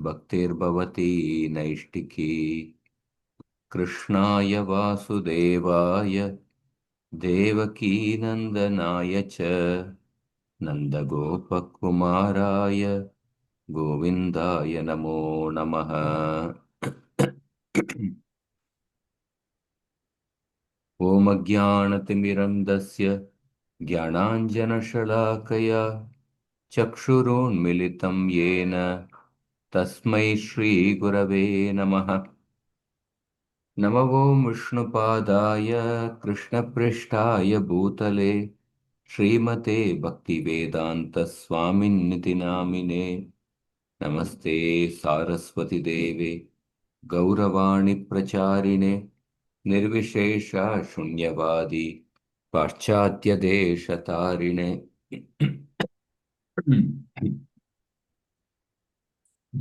भक्तिर्भवती नैष्टिकी कृष्णाय वासुदेवाय देवकीनन्दनाय च नन्दगोपकुमाराय गोविन्दाय नमो नमः। ॐ अज्ञानतिमिरन्दस्य ज्ञानाञ्जनशलाकया चक्षुरोन्मिलितं येन तस्मै श्रीगुरवे नमः। नमो विष्णुपादाय कृष्णपृष्ठाय भूतले श्रीमते भक्तिवेदान्तस्वामिन्निति नामिने। नमस्ते सारस्वती देवे गौरवाणी प्रचारिणे निर्विशेष शून्यवादी पाश्चात्य देशतारिणे।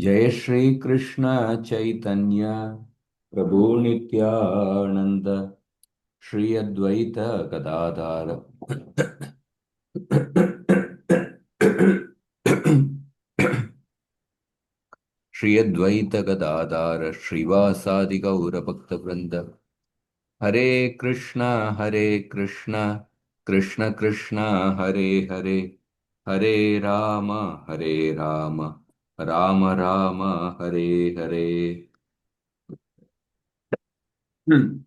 जय श्री कृष्ण चैतन्य प्रभु नित्यानंद श्री अद्वैत गदाधर श्री अद्वैत गदाधर श्रीवासादि गौर भक्त वृंद। हरे कृष्ण कृष्ण कृष्ण हरे हरे हरे राम हरे राम राम राम हरे हरे। हम्म।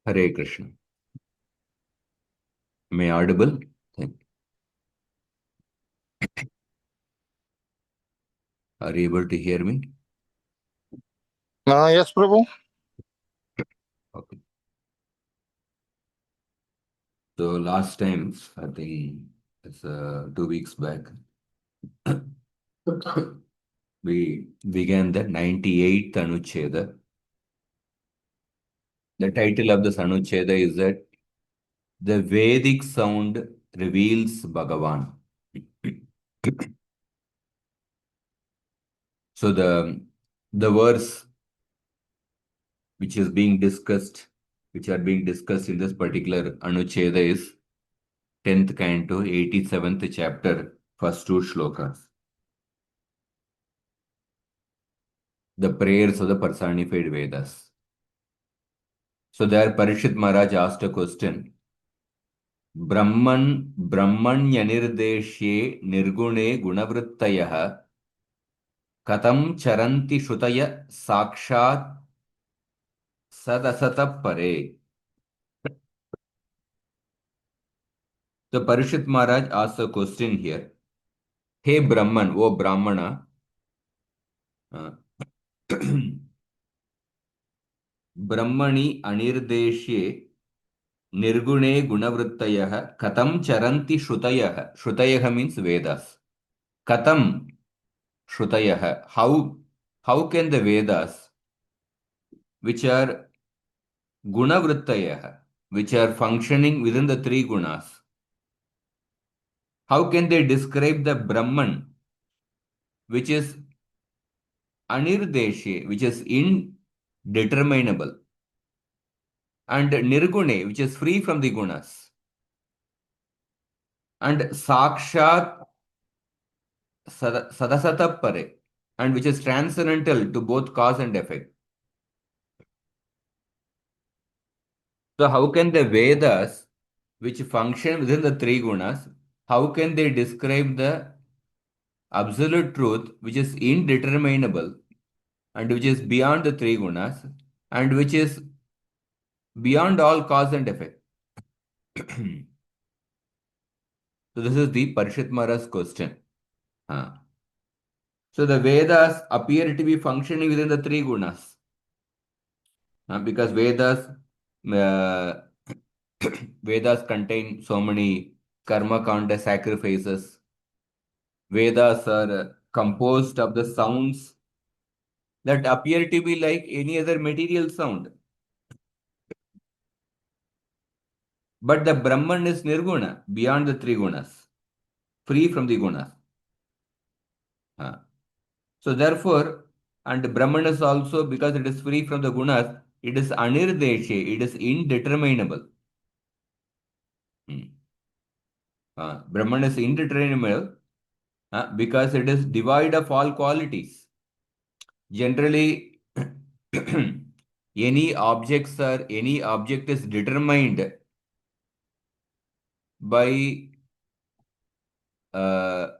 हरे Krishna. Am I audible? Thank Are you able to hear me? Yes, Prabhu. Okay. So last time, I think it's 2 weeks back, we began the 98th Anucheda. The title of this Anucheda is that the Vedic sound reveals Bhagavan. So the verse which is being discussed, which are being discussed in this particular Anucheda is 10th canto, 87th chapter, first two shlokas. The prayers of the personified Vedas. So there Parishit Maharaj asked a question. ब्रह्मण्यनिर्देश्ये निर्गुणे गुणवृत्तयः कथं चरन्ति श्रुतय साक्षात् सदसतः परे. So Parishit Maharaj asked a question here. Hey Brahman, O Brahmana, ब्रह्मणि अनिर्देश्ये निर्गुणे गुणवृत्तयः कथं चरन्ति श्रुतयः. श्रुतयः means Vedas. Katam Shrutayah. How can the Vedas, which are Gunavrittayah, which are functioning within the three gunas, how can they describe the Brahman, which is Anirdeshi, which is indeterminable, and Nirgune, which is free from the gunas, and Sakshat Sadasatapare, and which is transcendental to both cause and effect. So how can the Vedas, which function within the three gunas, how can they describe the absolute truth which is indeterminable and which is beyond the three gunas and which is beyond all cause and effect? So this is the Parishit Maharaj's question. So the Vedas appear to be functioning within the three gunas. Because Vedas uh, Vedas contain so many karma kanda sacrifices. Vedas are composed of the sounds that appear to be like any other material sound. But the Brahman is nirguna, beyond the three gunas, free from the gunas. So therefore, and Brahman is also, because it is free from the gunas, it is anirdeshe, it is indeterminable. Brahman is indeterminable because it is devoid of all qualities. Generally, any object is determined by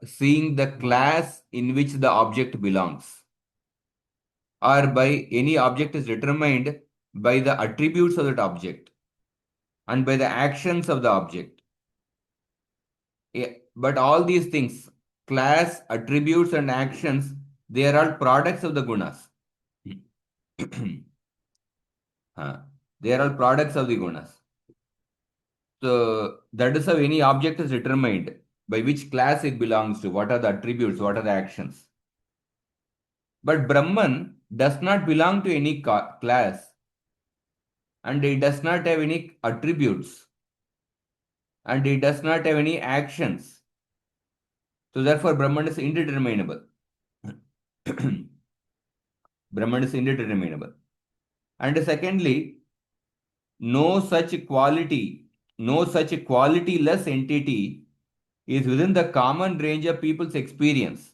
seeing the class in which the object belongs, or by any object is determined by the attributes of that object and by the actions of the object. But all these things, class, attributes, and actions, they are all products of the gunas. They are all products of the gunas. So that is how any object is determined by which class it belongs to, what are the attributes, what are the actions. But Brahman does not belong to any class, and it does not have any attributes, and it does not have any actions. So therefore Brahman is indeterminable. Brahman is indeterminable. And secondly, no such quality, no such qualityless entity is within the common range of people's experience.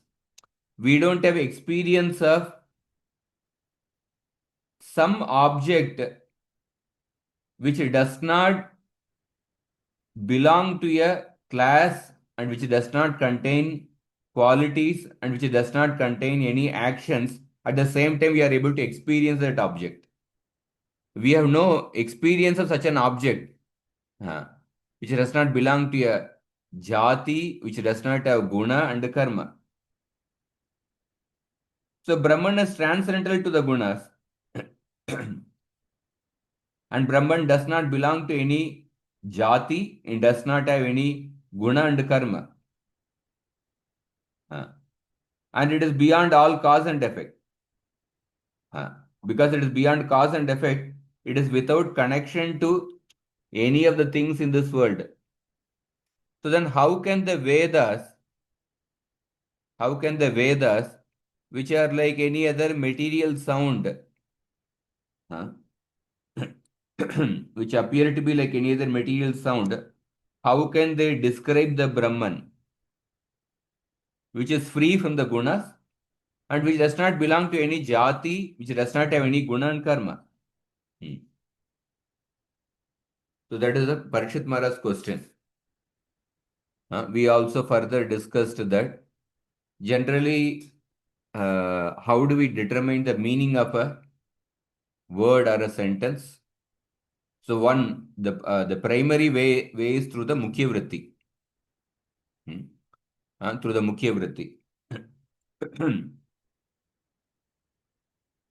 We don't have experience of some object which does not belong to a class and which does not contain qualities and which does not contain any actions. At the same time, we are able to experience that object. We have no experience of such an object which does not belong to a jati, which does not have guna and karma. So Brahman is transcendental to the gunas. And Brahman does not belong to any jati, it does not have any guna and karma. And it is beyond all cause and effect. Because it is beyond cause and effect, it is without connection to any of the things in this world. So then how can the Vedas, which are like any other material sound, which appear to be like any other material sound, how can they describe the Brahman, which is free from the gunas and which does not belong to any jati, which does not have any guna and karma? So that is a Parikshit Maharaj's question. We also further discussed that generally, how do we determine the meaning of a word or a sentence? So the primary way is through the Mukhya Vritti. Through the Mukhya Vritti.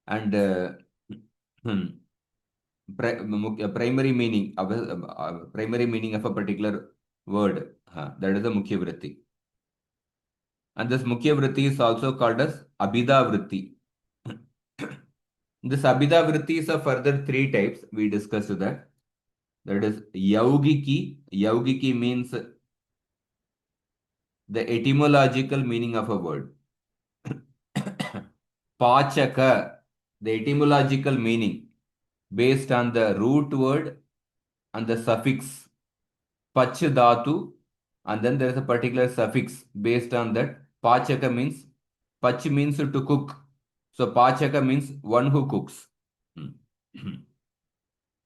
And primary meaning of a particular word, that is the Mukhya Vritti. And this Mukhya Vritti is also called as Abhida Vritti. This Abhida Vritti is of further three types. We discussed that. That is Yaugiki. Yaugiki means the etymological meaning of a word. Pachaka, the etymological meaning based on the root word and the suffix pach dhatu, and then there is a particular suffix based on that. Pachaka means, pach means to cook. So pachaka means one who cooks.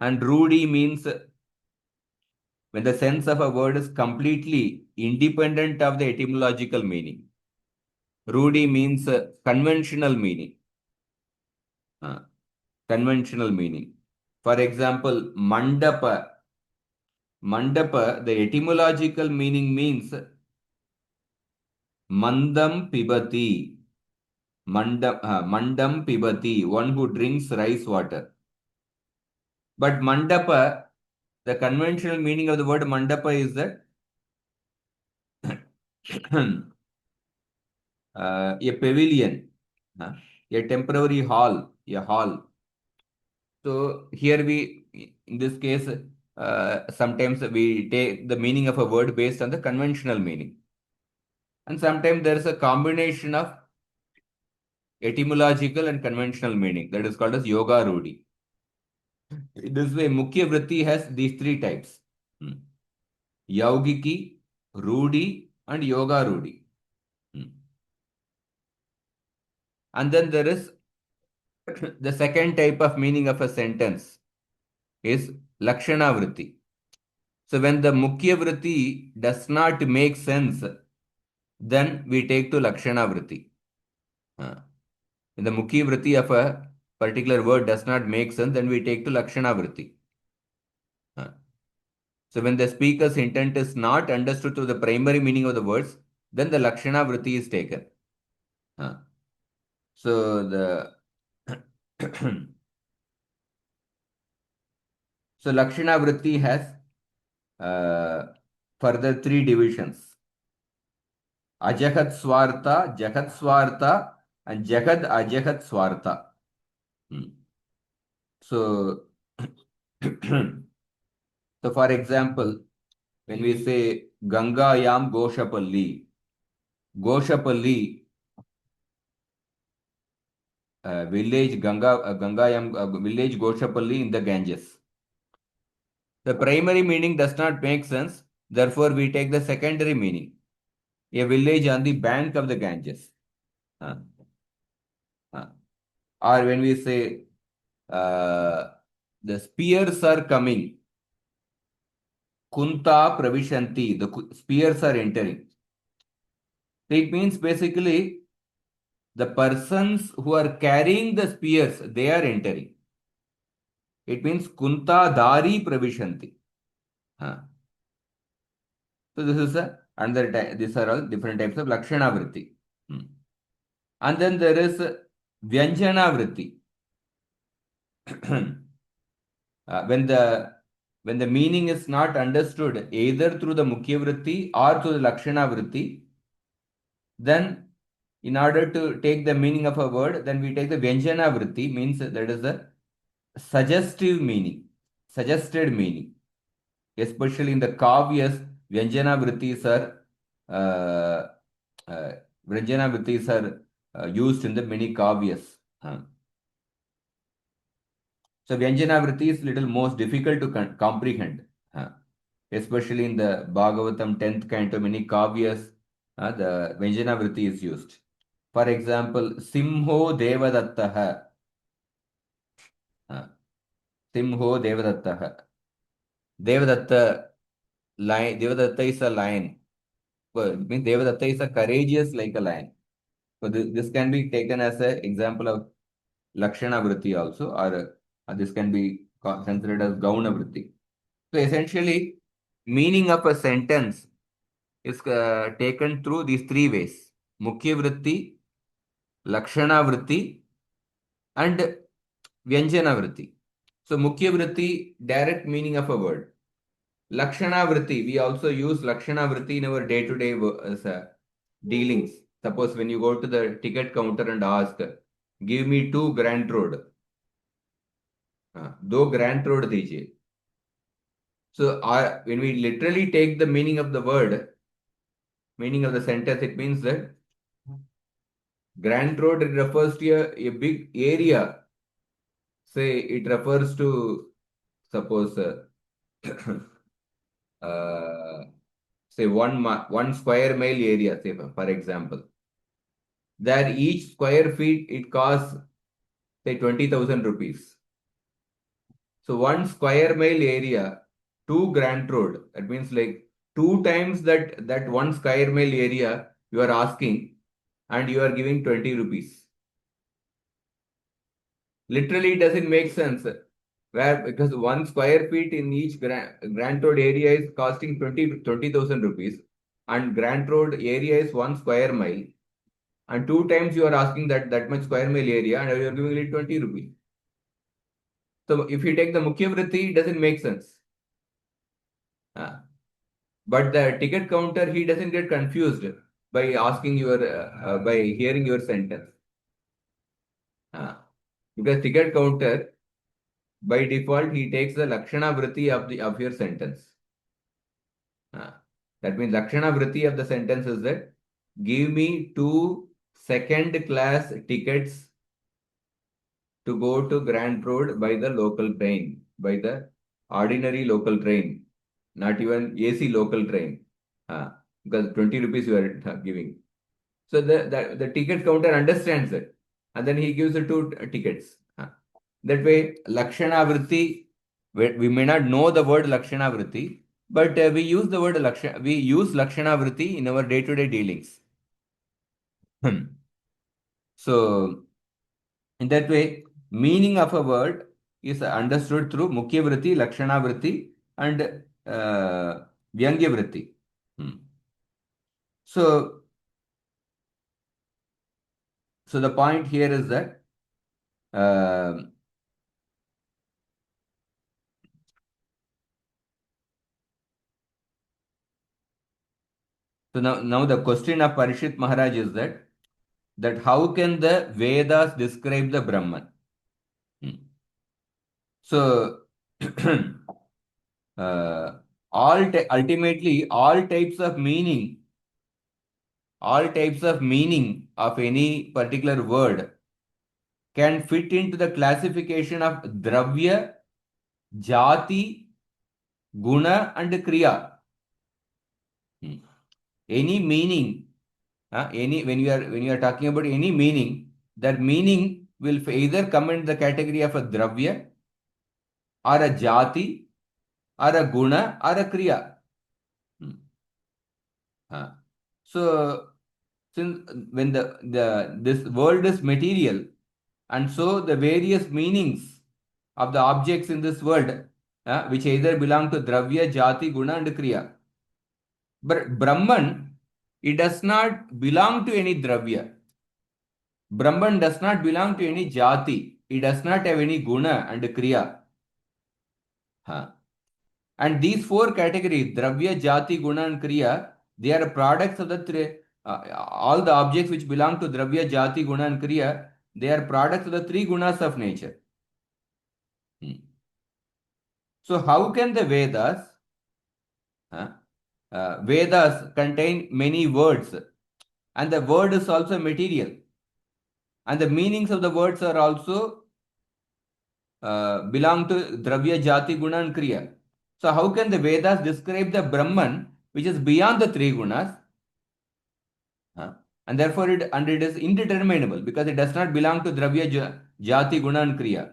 And rudi means when the sense of a word is completely independent of the etymological meaning. Rudi means conventional meaning. Conventional meaning. For example, mandapa. Mandapa, the etymological meaning means mandam pibati. Mandam pibati, one who drinks rice water. But mandapa, the conventional meaning of the word mandapa is that a pavilion, a temporary hall, a hall. So here in this case, Sometimes we take the meaning of a word based on the conventional meaning. And sometimes there is a combination of etymological and conventional meaning that is called as yoga rudi. This way, Mukhya Vritti has these three types. Hmm. Yaugiki, Rudi, and Yoga Rudi. Hmm. And then there is the second type of meaning of a sentence is Lakshana Vritti. So when the Mukhya Vritti does not make sense, then we take to Lakshana Vritti. When the Mukhya Vritti of a particular word does not make sense, then we take to Lakshana Vritti. So when the speaker's intent is not understood through the primary meaning of the words, then the Lakshana Vritti is taken. So the so Lakshana Vritti has further three divisions. Ajahat Swartha, Jagat Swartha, and Jagad Ajahat Swartha. So, so for example, when we say Gangayam Goshapalli, Goshapalli village Gangayam village Goshapalli in the Ganges. The primary meaning does not make sense. Therefore, we take the secondary meaning. A village on the bank of the Ganges. Uh, or when we say the spears are coming, Kunta Pravishanti, the spears are entering. It means basically the persons who are carrying the spears, they are entering. It means Kunta Dari Pravishanti. So this is another type. These are all different types of Lakshana Vritti. And then there is Vyanjana Vritti. When the meaning is not understood either through the Mukhya Vritti or through the Lakshana Vritti, then in order to take the meaning of a word, then we take the Vyanjana Vritti, means that is the suggestive meaning, suggested meaning. Especially in the kavyas, Vyanjana Vrittis are used in the many kavyas. So Vyanjana Vritti is little most difficult to comprehend. Especially in the Bhagavatam 10th canto, many kavyas, the Vyanjana Vritti is used. For example, Simho Devadattaha. Simho Devadattaha. Devadatta is a lion. Well, it means Devadatta is a courageous like a lion. So this can be taken as an example of Lakshana Vritti also, or this can be considered as Gauna Vritti. So essentially, meaning of a sentence is taken through these three ways: Mukhya Vritti, Lakshana Vritti, and Vyanjana Vritti. So Mukhya Vritti, direct meaning of a word. Lakshana Vritti, we also use Lakshana Vritti in our day-to-day dealings. Suppose when you go to the ticket counter and ask, give me 2 Grand Road. 2 Grand Road dijiye. So when we literally take the meaning of the word, meaning of the sentence, it means that Grand Road refers to a big area. Say it refers to, suppose, say one square mile area, say for example. There each square feet it costs say 20,000 rupees. So 1 square mile area, 2 Grand Road. That means like 2 times that 1 square mile area you are asking, and you are giving 20 rupees. Literally, it doesn't make sense. Where because 1 square feet in each Grand Road area is costing 20,000 rupees, and Grand Road area is 1 square mile, and 2 times you are asking that much square mile area, and you are giving it 20 rupees. So if you take the Mukhya Vritti, it doesn't make sense. But the ticket counter, he doesn't get confused by asking by hearing your sentence. Because ticket counter, by default he takes the Lakshana Vritti of your sentence. That means Lakshana Vritti of the sentence is that give me 2 second-class tickets to go to Grand Road by the local train, by the ordinary local train, not even AC local train. Because 20 rupees you are giving. So the ticket counter understands it. And then he gives the 2 tickets. That way, Lakshana Vritti, we may not know the word Lakshana Vritti, but we use the word we use Lakshana Vritti in our day-to-day dealings. So, in that way, meaning of a word is understood through Mukhya Vritti, Lakshana Vritti, and Vyangya Vritti. So the point here is that so now the question of Parishit Maharaj is that how can the Vedas describe the Brahman? So ultimately all types of meaning of any particular word can fit into the classification of Dravya, Jati, Guna and Kriya. Any meaning, when you are talking about any meaning, that meaning will either come in the category of a Dravya or a Jati or a Guna or a Kriya. So since when this world is material, and so the various meanings of the objects in this world, which either belong to Dravya, Jati, Guna and Kriya. But Brahman, it does not belong to any Dravya. Brahman does not belong to any Jati. It does not have any Guna and Kriya. And these 4 categories, Dravya, Jati, Guna and Kriya, they are products of the all the objects which belong to Dravya, Jati, Guna and Kriya, they are products of the 3 gunas of nature. So how can the Vedas contain many words, and the word is also material, and the meanings of the words are also belong to Dravya, Jati, Guna and Kriya. So how can the Vedas describe the Brahman which is beyond the 3 gunas? And therefore it is indeterminable because it does not belong to Dravya, Jati, Guna and Kriya.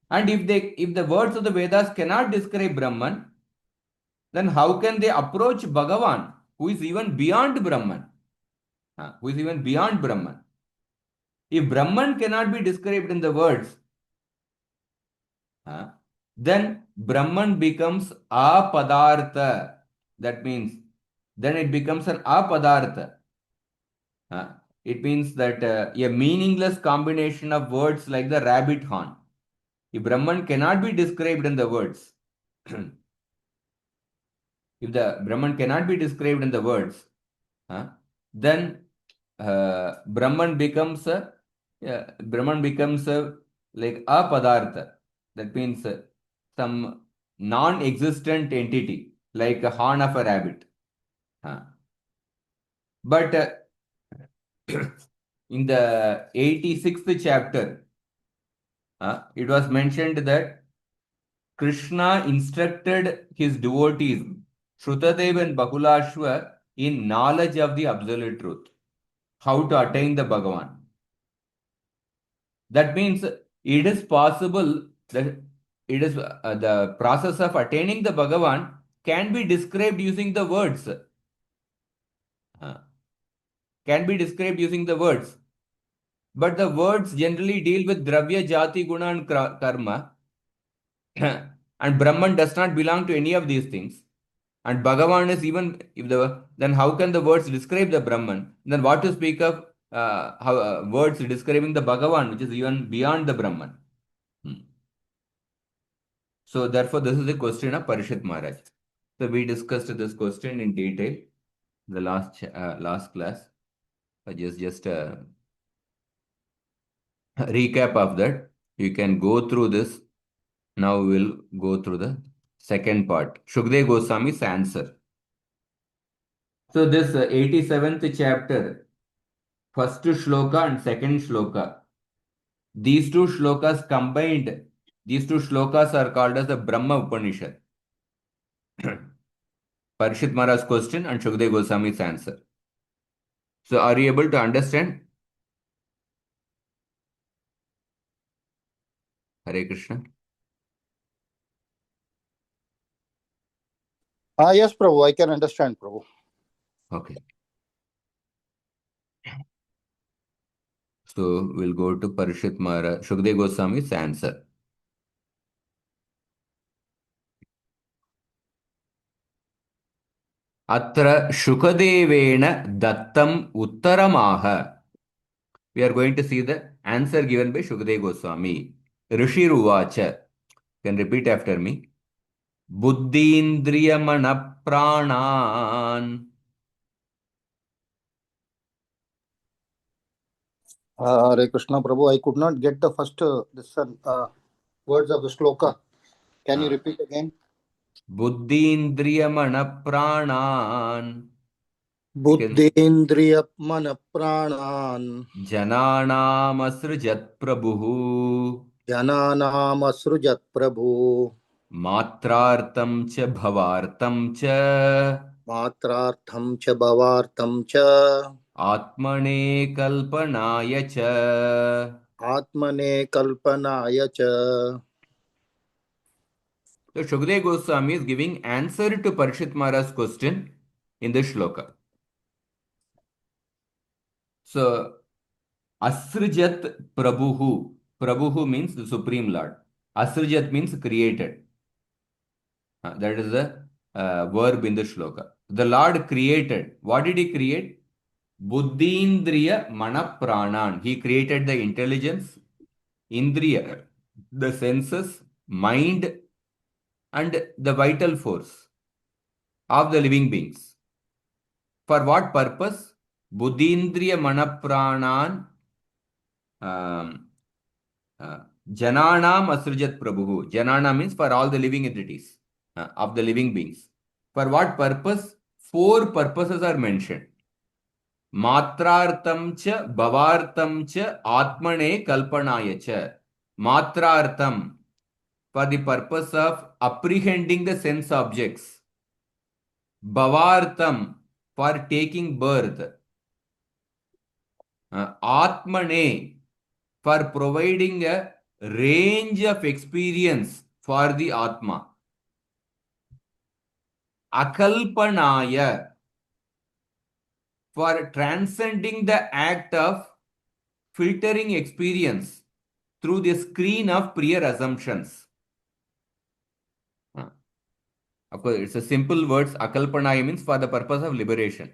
And if the words of the Vedas cannot describe Brahman, then how can they approach Bhagavan, who is even beyond Brahman? Who is even beyond Brahman? If Brahman cannot be described in the words, then Brahman becomes apadartha. That means then it becomes an apadartha. It means that a meaningless combination of words like the rabbit horn. If Brahman cannot be described in the words, if the Brahman cannot be described in the words, then Brahman becomes like a padartha. That means some non-existent entity, like a horn of a rabbit. But in the 86th chapter, it was mentioned that Krishna instructed his devotees, Shrutadev and Bakulashva, in knowledge of the absolute truth, how to attain the Bhagavan. That means it is possible that it is the process of attaining the Bhagavan can be described using the words. Can be described using the words. But the words generally deal with Dravya, Jati, Guna and Karma. And Brahman does not belong to any of these things. And Bhagavan is even, then how can the words describe the Brahman? Then what to speak of words describing the Bhagavan, which is even beyond the Brahman? So therefore, this is the question of Parishit Maharaj. So we discussed this question in detail the last class. Just a recap of that. You can go through this Now we'll go through the second part. Shukdev Goswami's answer. So this 87th chapter, first shloka and second shloka, these two shlokas combined, these two shlokas are called as the Brahma Upanishad. Parishit Maharaj's question and Shukdev Goswami's answer. So are you able to understand? Hare Krishna. Yes, Prabhu, I can understand, Prabhu. Okay. So we'll go to Parishit Maharaj, Shukdev Goswami's answer. Atra Shukadevena Dattam Uttaramaha. We are going to see the answer given by Shukdev Goswami. Rishi Ruvacha. Can repeat after me. Buddhindriyamana pranan. Hare Krishna, Prabhu, I could not get the first words of the shloka. Can you repeat again? Buddhindriyamana pranan. Buddhendriya mana pranan Jananamasrujat prabhu. jananam asrujat Prabhu Matrartam cha bhavartam cha. matrartham cha bhavartham cha Atmane kalpanaya cha. atmane kalpanaya cha. So Shukdev Goswami is giving answer to Parishit Maharaj's question in this shloka. So Asrjat Prabhuhu. Prabhuhu means the Supreme Lord. Asrjat means created. That is the verb in the shloka. The Lord created. What did he create? Buddhindriya Manapranan. He created the intelligence, Indriya, the senses, mind, and the vital force of the living beings. For what purpose? Buddhindriya Manapranan Jananam Asrujat Prabhu. Janana means for all the living entities of the living beings. For what purpose? Four purposes are mentioned. Matrartam cha, bhavartam cha, atmane kalpanaya cha. Matrartam, for the purpose of apprehending the sense objects. Bhavartam, for taking birth. Atmane, for providing a range of experience for the Atma. Akalpanaya, for transcending the act of filtering experience through the screen of prior assumptions. Of course, it's a simple words. Akalpanaya means for the purpose of liberation.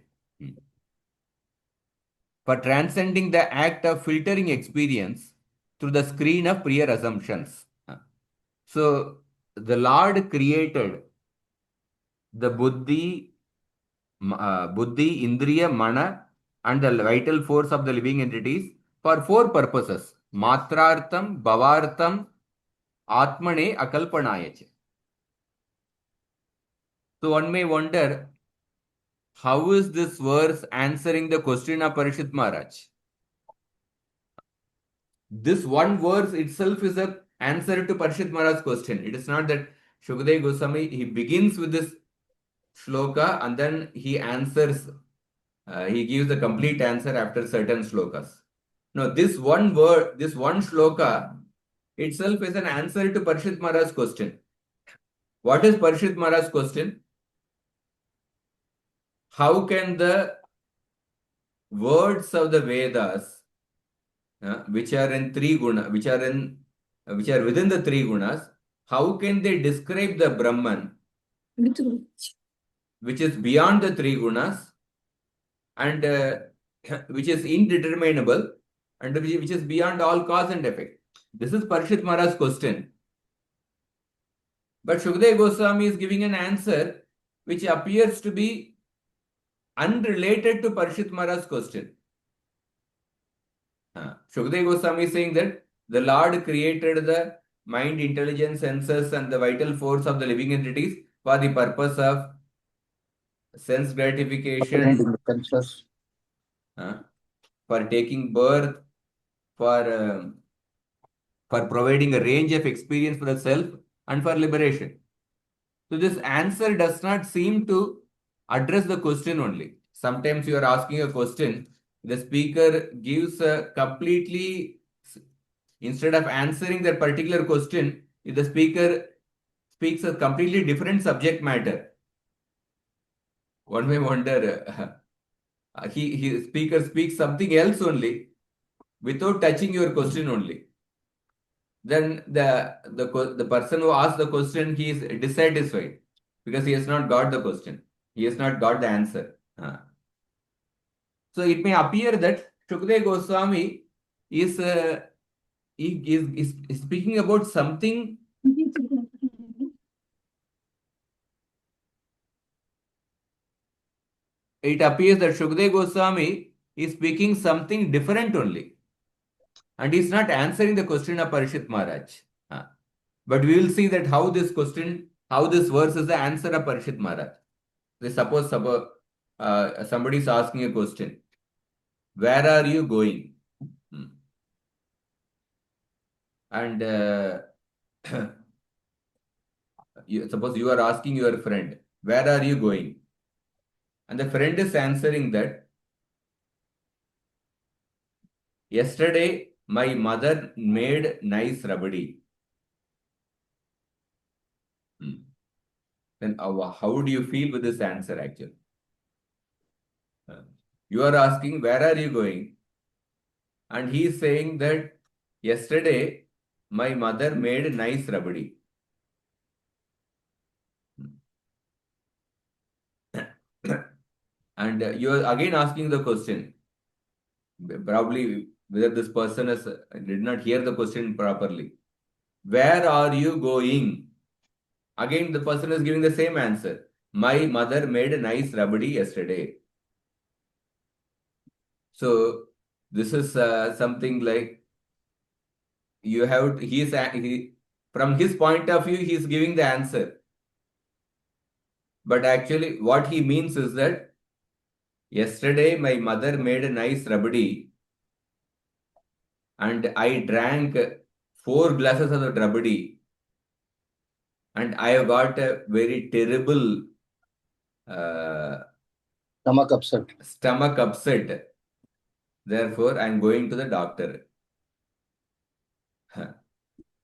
For transcending the act of filtering experience through the screen of prior assumptions. So, the Lord created the Buddhi, Indriya, Mana, and the vital force of the living entities for four purposes. Matrartham, Bhavartham, Atmane, Akalpanaya. So one may wonder, how is this verse answering the question of Parishit Maharaj? This one verse itself is an answer to Parishit Maharaj's question. It is not that Shukdev Goswami, he begins with this shloka and then he answers, he gives the complete answer after certain shlokas. No, this one word, this one shloka itself is an answer to Parishit Maharaj's question. What is Parishit Maharaj's question? How can the words of the Vedas, which are in three guna, which are within the three gunas, how can they describe the Brahman, which is beyond the three gunas and which is indeterminable and which is beyond all cause and effect? This is Parishit Maharaj's question. But Shukdev Goswami is giving an answer which appears to be unrelated to Parishit Maharaj's question. Shukdev Goswami is saying that the Lord created the mind, intelligence, senses, and the vital force of the living entities for the purpose of sense gratification, Apprehending the senses. For taking birth, for for providing a range of experience for the self, and for liberation. So this answer does not seem to address the question only. Sometimes you are asking a question, the speaker gives a completely, instead of answering that particular question, if the speaker speaks a completely different subject matter, one may wonder, he speaker speaks something else only without touching your question only. Then the person who asked the question, he is dissatisfied because he has not got the question. He has not got the answer. So it may appear that Shukdev Goswami is, is speaking about something. It appears that Shukdev Goswami is speaking something different only. And he's not answering the question of Parishit Maharaj. But we will see that how this question, how this verse is the answer of Parishit Maharaj. Suppose somebody is asking a question. Where are you going? And suppose you are asking your friend, where are you going? And the friend is answering that, yesterday my mother made nice rabadi. Then how do you feel with this answer actually? You are asking, where are you going? And he is saying that, yesterday my mother made nice rabadi. And you are again asking the question, probably whether this person did not hear the question properly. Where are you going? Again, the person is giving the same answer. My mother made a nice rabadi yesterday. So this is something like you have. From his point of view, he is giving the answer. But actually, what he means is that, yesterday my mother made a nice rabadi, and I drank 4 glasses of the rabadi, and I have got a very terrible stomach upset. Therefore, I am going to the doctor.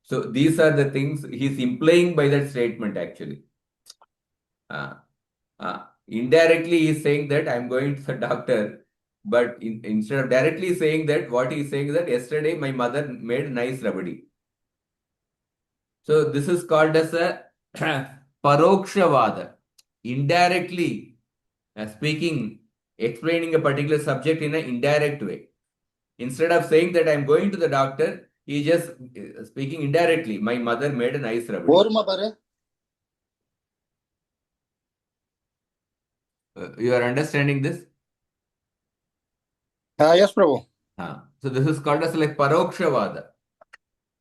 So these are the things he is implying by that statement actually. Indirectly, he is saying that I am going to the doctor. But instead of directly saying that, what he is saying is that, yesterday my mother made nice rabadi. So this is called as a parokshavada. Indirectly speaking, explaining a particular subject in an indirect way. Instead of saying that I am going to the doctor, he is just speaking indirectly. My mother made a nice rabadi. You are understanding this? Yes, Prabhu. So this is called as like parokshavada.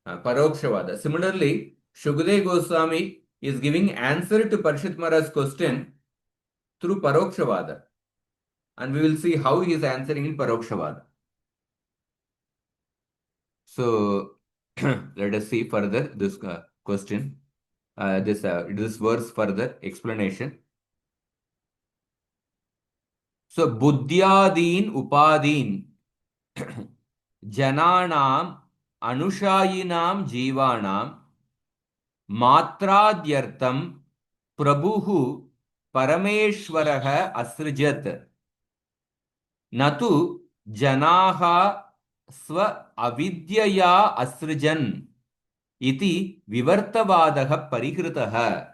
Parokshavada. Similarly, Shukdev Goswami is giving answer to Parishit Maharaj's question through parokshavada. And we will see how he is answering in parokshavada. So let us see further this question, this verse further explanation. So buddhyadin upadin jananam anushayinam jivanam matradyartam prabhuhu parameshwarah asrijat natu janaha swa avidyaya asrijan iti vivartavadah parikritah.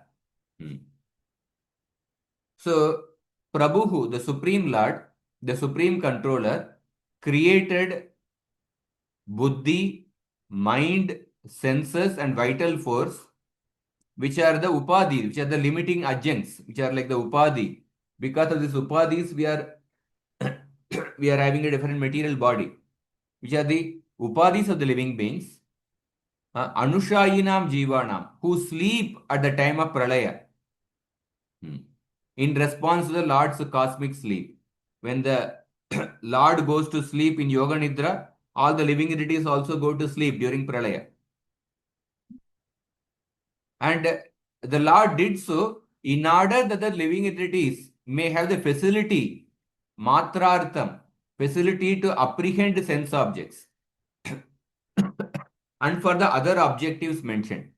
So Prabhu, the Supreme Lord, the Supreme Controller, created buddhi, mind, senses, and vital force, which are the upadhi, which are the limiting adjuncts, which are like the upadhi. Because of these upadhis, we are we are having a different material body, which are the upadhis of the living beings. Anushayinam Jivanam, who sleep at the time of Pralaya. In response to the Lord's cosmic sleep. When the Lord goes to sleep in Yoga Nidra, all the living entities also go to sleep during Pralaya. And the Lord did so in order that the living entities may have the facility, matrartham, facility to apprehend sense objects, and for the other objectives mentioned.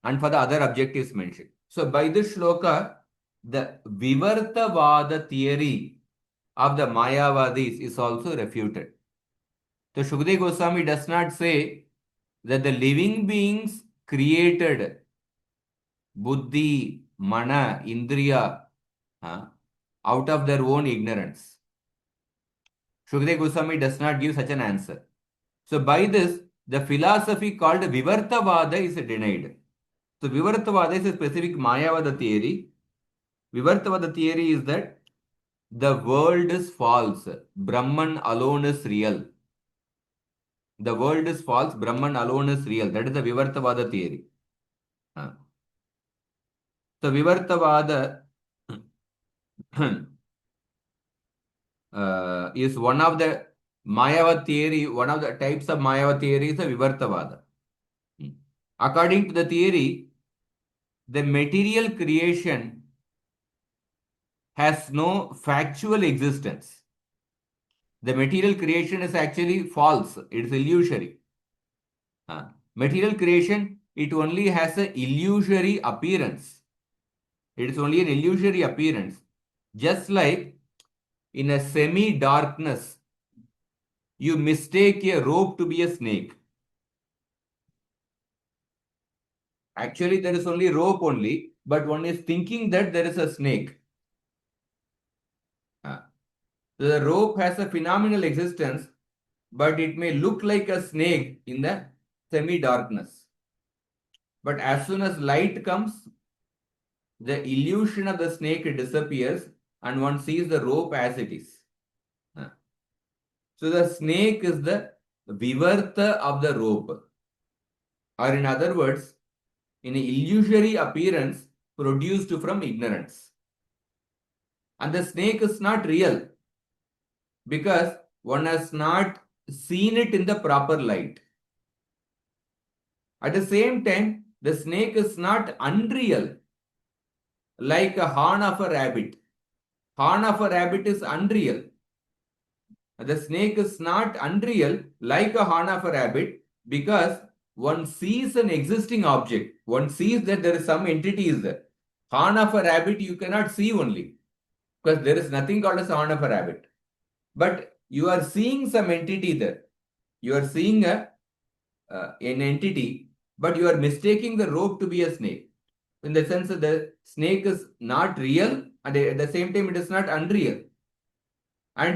And for the other objectives mentioned. So by this shloka, the Vivartavada theory of the Mayavadis is also refuted. So Shukdev Goswami does not say that the living beings created buddhi, mana, indriya out of their own ignorance. Shukdev Goswami does not give such an answer. So by this, the philosophy called Vivartavada is denied. So Vivartavada is a specific Mayavada theory. Vivartavada theory is that the world is false. Brahman alone is real. The world is false. Brahman alone is real. That is the Vivartavada theory. So Vivartavada is one of the Mayavad theory. One of the types of Mayavad theory is the Vivartavada. According to the theory, the material creation has no factual existence. The material creation is actually false. It is illusory. Material creation, it only has an illusory appearance. It is only an illusory appearance. Just like in a semi-darkness, you mistake a rope to be a snake. Actually, there is only rope only, but one is thinking that there is a snake. The rope has a phenomenal existence, but it may look like a snake in the semi-darkness. But as soon as light comes, the illusion of the snake disappears and one sees the rope as it is. So the snake is the vivarta of the rope. Or in other words, an illusory appearance produced from ignorance. And the snake is not real because one has not seen it in the proper light. At the same time, the snake is not unreal like a horn of a rabbit. Horn of a rabbit is unreal. The snake is not unreal like a horn of a rabbit because one sees an existing object. One sees that there is some entity is there. Horn of a rabbit you cannot see only because there is nothing called as horn of a rabbit. But you are seeing some entity there. You are seeing an entity, but you are mistaking the rope to be a snake. In the sense that the snake is not real and at the same time it is not unreal. And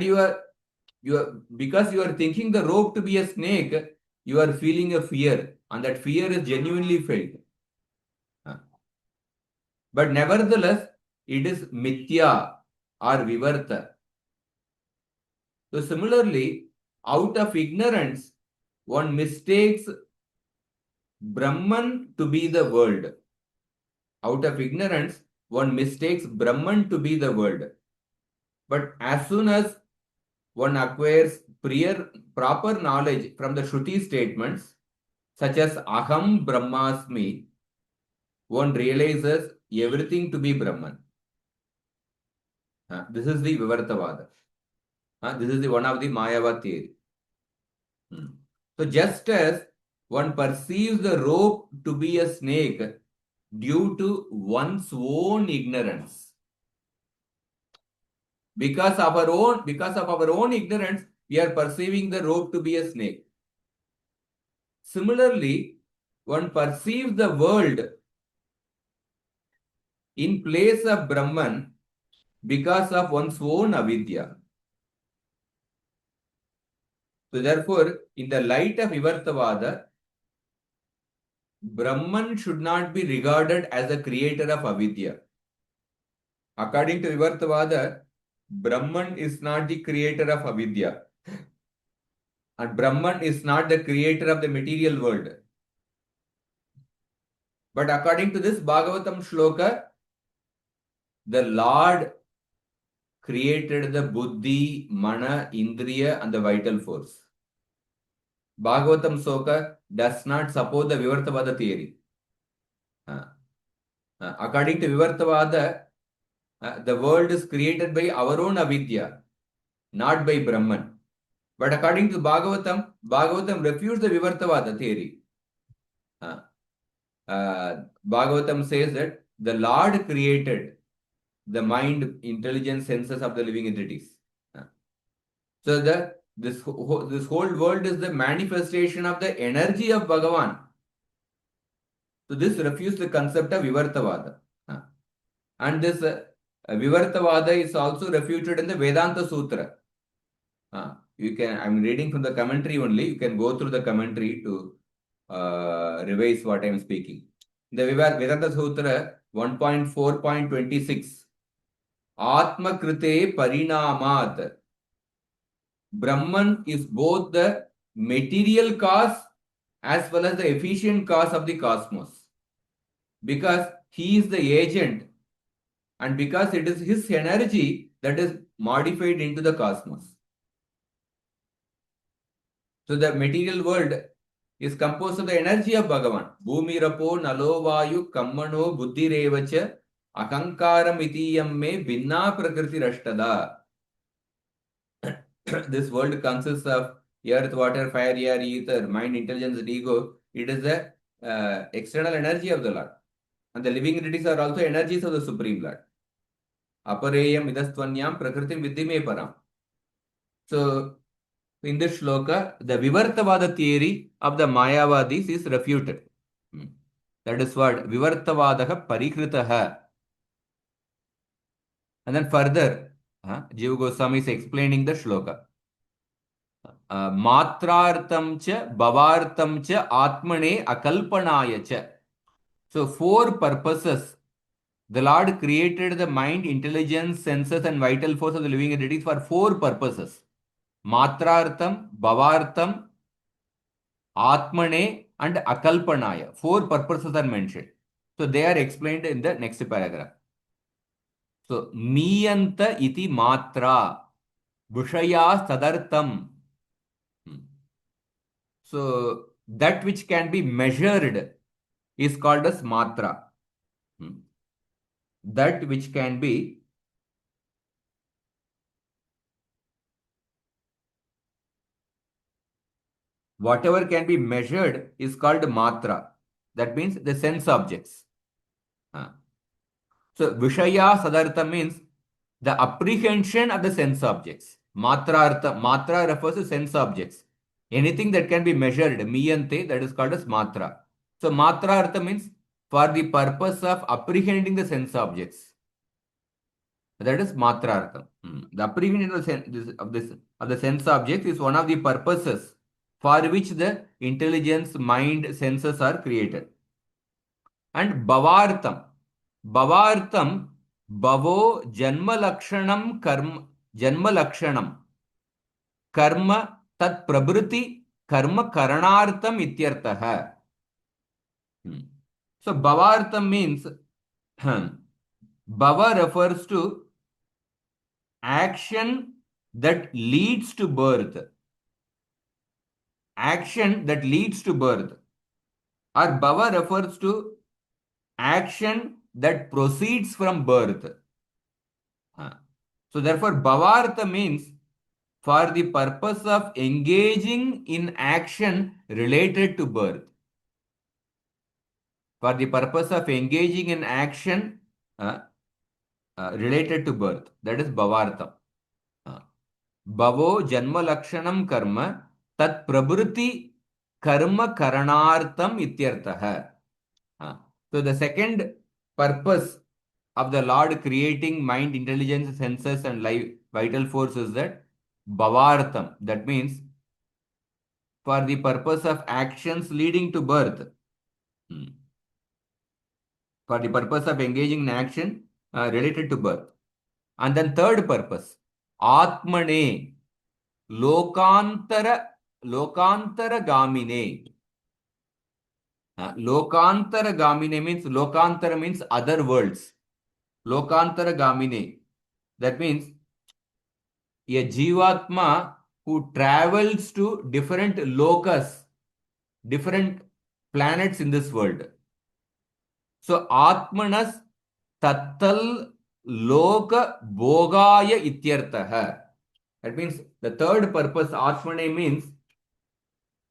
because you are thinking the rope to be a snake, you are feeling a fear and that fear is genuinely felt. But nevertheless, it is mithya or vivarta. So similarly, out of ignorance, one mistakes Brahman to be the world. Out of ignorance, one mistakes Brahman to be the world. But as soon as one acquires proper knowledge from the Shruti statements, such as Aham Brahmasmi, one realizes everything to be Brahman. This is the Vivartavada. This is one of the Mayavad theory. So just as one perceives the rope to be a snake due to one's own ignorance, because of our own ignorance, we are perceiving the rope to be a snake. Similarly, one perceives the world in place of Brahman because of one's own avidya. So therefore, in the light of Vivartavada, Brahman should not be regarded as the creator of avidya. According to Vivartavada, Brahman is not the creator of avidya. And Brahman is not the creator of the material world. But according to this Bhagavatam shloka, the Lord created the buddhi, mana, indriya, and the vital force. Bhagavatam shloka does not support the Vivartavada theory. According to Vivartavada, the world is created by our own avidya, not by Brahman. But according to Bhagavatam, Bhagavatam refutes the Vivartavada theory. Bhagavatam says that the Lord created the mind, intelligence, senses of the living entities. So this whole world is the manifestation of the energy of Bhagavan. So this refutes the concept of Vivartavada. And this Vivartavada is also refuted in the Vedanta Sutra. I'm reading from the commentary only. You can go through the commentary to revise what I am speaking. The Vedanta Sutra 1.4.26. Atma Krite Parinamat. Brahman is both the material cause as well as the efficient cause of the cosmos. Because he is the agent and because it is his energy that is modified into the cosmos. So the material world is composed of the energy of Bhagavan. Bhumi rapo nalo vayu kammano buddhi revacha akankaram itiyam me binna prakriti rashtada. This world consists of earth, water, fire, air, ether, mind, intelligence, and ego. It is the external energy of the Lord. And the living entities are also energies of the Supreme Lord. Apareyam idastvanyam prakritim viddhime param. So, in this shloka, the Vivartavada theory of the Mayavadis is refuted. That is what Vivartavadaha Parikritaha. And then further, Jiva Goswami is explaining the shloka. Matrartam cha bhavartam cha atmane akalpanaya cha. So, 4 purposes. The Lord created the mind, intelligence, senses, and vital force of the living entities for 4 purposes. Matrartham, Bhavartham, Atmane, and Akalpanaya. 4 purposes are mentioned. So they are explained in the next paragraph. So, Niyanta iti matra, Vishaya sadartham. So that which can be measured is called as matra. That which can be whatever can be measured is called matra. That means the sense objects. So Vishaya Sadartha means the apprehension of the sense objects. Matra refers to sense objects. Anything that can be measured, miyante, that is called as matra. So matra artha means for the purpose of apprehending the sense objects. That is matra artha. The apprehension of the sense objects is one of the purposes for which the intelligence, mind, senses are created. And bhavartham. Bhavartham, bhavo janma lakshanam karma tat prabhriti karma karanartham ityartah. So bhavartham means bhava refers to action that leads to birth. Action that leads to birth. Or bhava refers to action that proceeds from birth. So therefore, bhavartha means for the purpose of engaging in action related to birth. For the purpose of engaging in action related to birth. That is bhavartha. Bhavo janma lakshanam karma tat prabhriti karma karanartham ityartah. So the second purpose of the Lord creating mind, intelligence, senses, and life, vital force is that bhavartham. That means for the purpose of actions leading to birth. For the purpose of engaging in action related to birth. And then third purpose, Atmane, lokantara gamine. Lokantara gamine means lokantara means other worlds. Lokantara gamine. That means a jivatma who travels to different locus, different planets in this world. So atmanas tattal loka bhogaya ityartah. That means the third purpose, atmane, means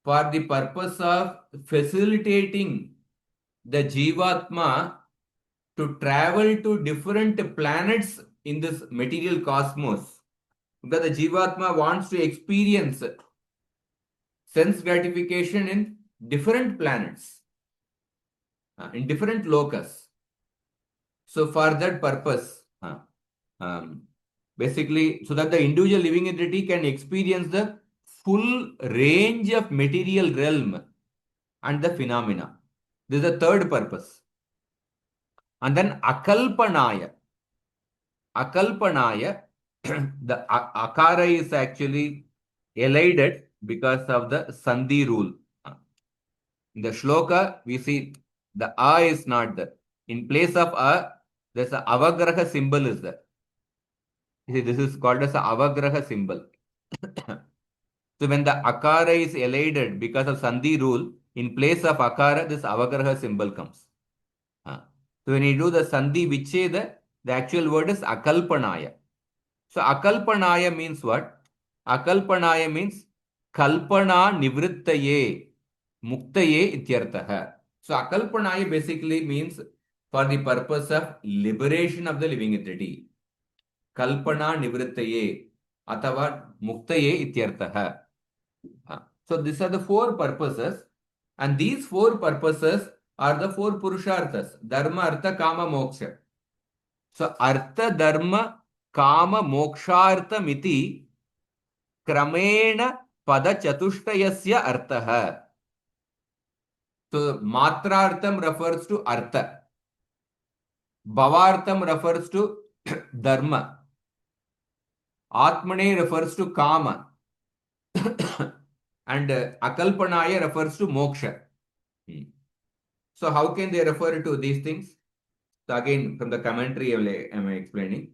for the purpose of facilitating the jivatma to travel to different planets in this material cosmos. Because the jivatma wants to experience sense gratification in different planets, in different locus. So for that purpose, basically, so that the individual living entity can experience the full range of material realm and the phenomena. This is the third purpose. And then akalpanaya. Akalpanaya, the akara is actually elided because of the sandhi rule. In the shloka, we see the a is not there. In place of a, there's a avagraha symbol is there. You see, this is called as a avagraha symbol. So when the akara is elided because of sandhi rule, in place of akara, this avagraha symbol comes. So when you do the sandhi vicheda, the actual word is akalpanaya. So akalpanaya means what? Akalpanaya means kalpana nivrittaye muktaye ityartah. So akalpanaya basically means for the purpose of liberation of the living entity. Kalpana nivrittaye athava muktaye ityartah. So these are the four purposes, and these four purposes are the four purusharthas: dharma, artha, kama, moksha. So artha, dharma, kama, moksharthamiti kramena pada chatushtayasya artha. So matrartham refers to artha. Bhavartham refers to dharma. Atmane refers to kama. And akalpanaya refers to moksha. So how can they refer to these things? So again, from the commentary I am explaining.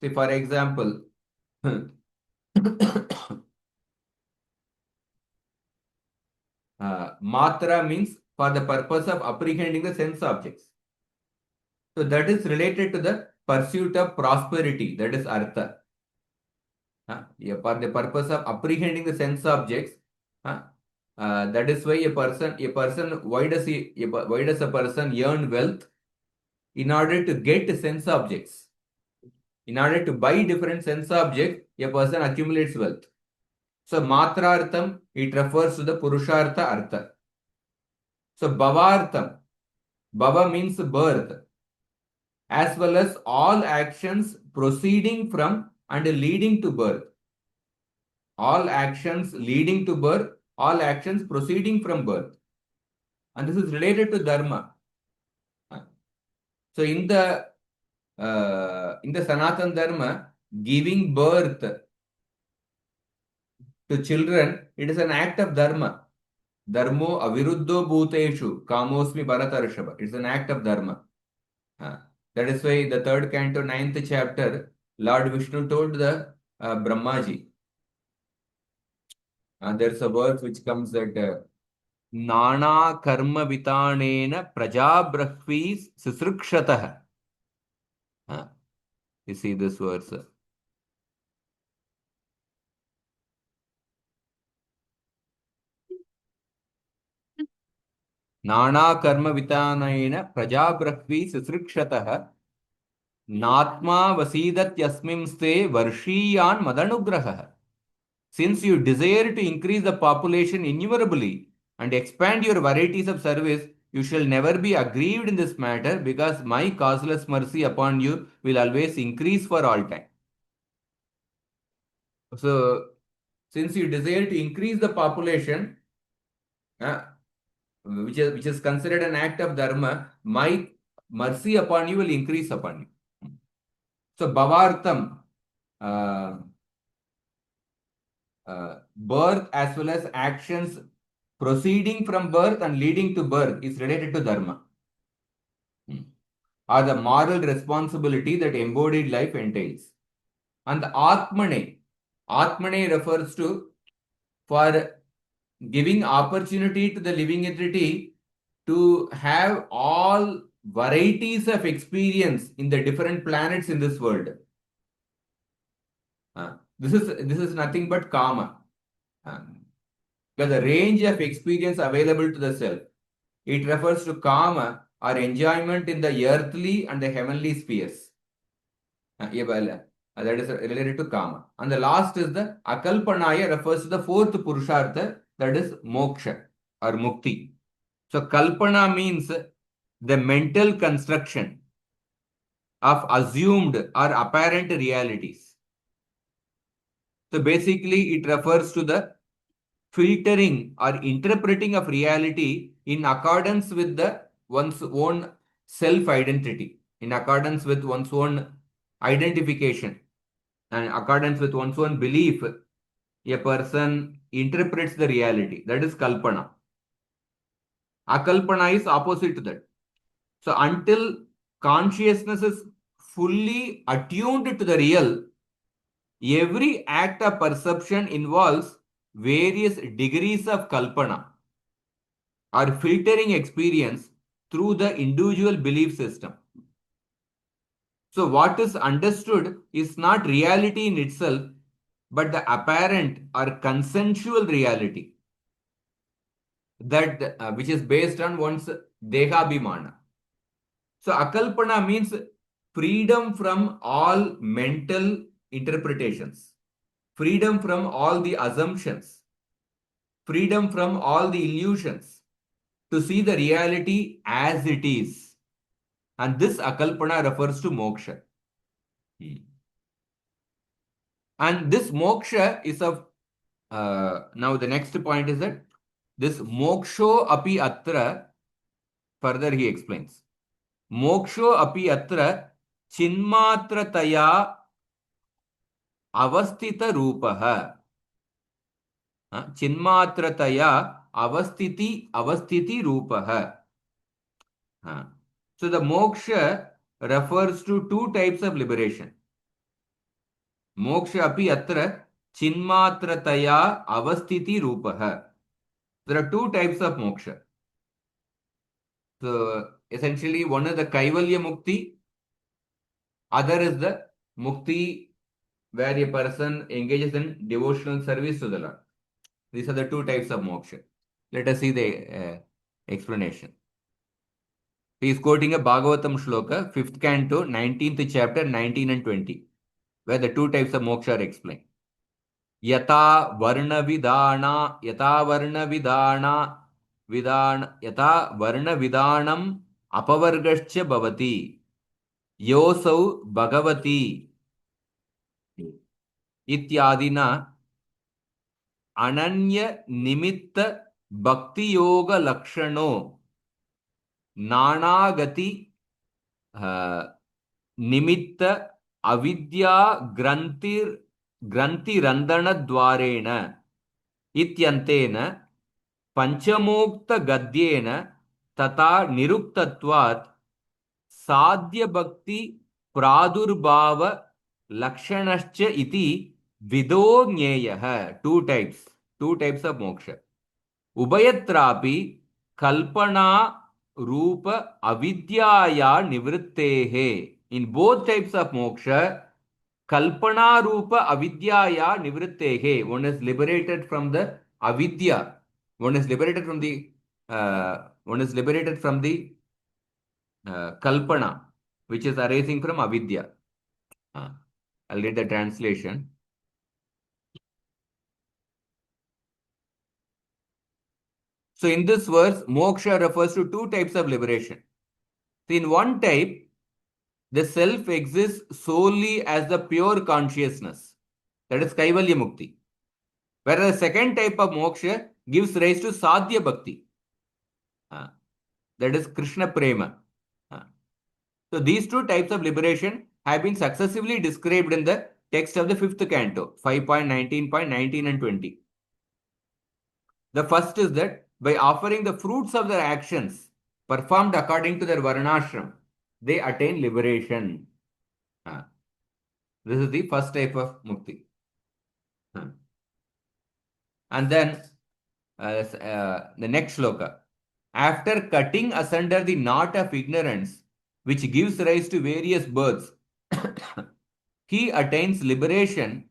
See, for example, matra means for the purpose of apprehending the sense objects. So that is related to the pursuit of prosperity, that is artha. Yeah, for the purpose of apprehending the sense objects, that is why why does a person earn wealth? In order to get sense objects. In order to buy different sense objects, a person accumulates wealth. So matrartham, it refers to the purushartha artha. So bhavartham, bhava means birth, as well as all actions proceeding from and leading to birth. All actions leading to birth, all actions proceeding from birth. And this is related to dharma. So in the Sanatana Dharma, giving birth to children, it is an act of dharma. Dharmo aviruddho bhuteshu kamosmi bharatarshava. It's an act of dharma. That is why the third canto, 9th chapter, Lord Vishnu told the Brahmaji. There's a verse which comes that Nana karma vitanena prajabrahvis sisrukshatah. You see this verse. Nana karma vitanena prajabrahvis sisrukshatah. Natma vasidat yasmimste varshiyan madanugrahah. Since you desire to increase the population innumerably and expand your varieties of service, you shall never be aggrieved in this matter, because my causeless mercy upon you will always increase for all time. So, since you desire to increase the population, which is considered an act of dharma, my mercy upon you will increase upon you. So, bhavartham, birth as well as actions proceeding from birth and leading to birth is related to dharma, or the moral responsibility that embodied life entails. And the Atmane refers to for giving opportunity to the living entity to have all varieties of experience in the different planets in this world. This is nothing but karma. The range of experience available to the self. It refers to karma or enjoyment in the earthly and the heavenly spheres. That is related to karma. And the last is the akalpanaya, refers to the fourth purushartha, that is moksha or mukti. So kalpana means the mental construction of assumed or apparent realities. So basically it refers to the filtering or interpreting of reality in accordance with one's own self-identity, in accordance with one's own identification, and in accordance with one's own belief, a person interprets the reality. That is kalpana. Akalpana is opposite to that. So until consciousness is fully attuned to the real, every act of perception involves various degrees of kalpana or filtering experience through the individual belief system. So what is understood is not reality in itself, but the apparent or consensual reality that which is based on one's dehabhimana. So akalpana means freedom from all mental interpretations, freedom from all the assumptions, freedom from all the illusions, to see the reality as it is. And this akalpana refers to moksha. And this moksha is of, now the next point is that this moksho api atra, further he explains. Moksho api atra chinmatrataya avastita rupaha. Chinmatrataya avastiti rupaha. So the moksha refers to two types of liberation. Moksha api atra chinmatrataya avastiti rupaha. There are two types of moksha. So essentially, one is the kaivalya mukti, other is the mukti where a person engages in devotional service to the Lord. These are the two types of moksha. Let us see the explanation. He is quoting a Bhagavatam shloka, 5th canto, 19th chapter, 19 and 20, where the two types of moksha are explained. Yata varna vidana, yata varna vidana, yata varna vidanam apavargascha bhavati, yosau bhagavati, ityadina ananya nimitta bhakti yoga lakshano nanagati निमित्त अविद्या ग्रंथिरंधनद्वारेण इत्यन्तेन पंचमोक्तगद्येन तथा निरुक्तत्वात् साध्य भक्ति प्रादुर्भाव लक्षणश्च इति विदो ज्ञेयः. Two types of moksha. उभयत्रापि कल्पना रूप avidyaya nivrittehe. In both types of moksha, kalpana rupa avidyaya nivrittehe. One is liberated from the avidya. One is liberated from the kalpana, which is arising from avidya. I'll read the translation. So in this verse, moksha refers to two types of liberation. So in one type, the self exists solely as the pure consciousness. That is Kaivalya Mukti. Whereas the second type of moksha gives rise to Sadhya Bhakti. That is Krishna Prema. So these two types of liberation have been successively described in the text of the fifth canto, 5.19.19 and 20. The first is that by offering the fruits of their actions performed according to their varnashram, they attain liberation. This is the first type of mukti. And then the next shloka. After cutting asunder the knot of ignorance, which gives rise to various births, he attains liberation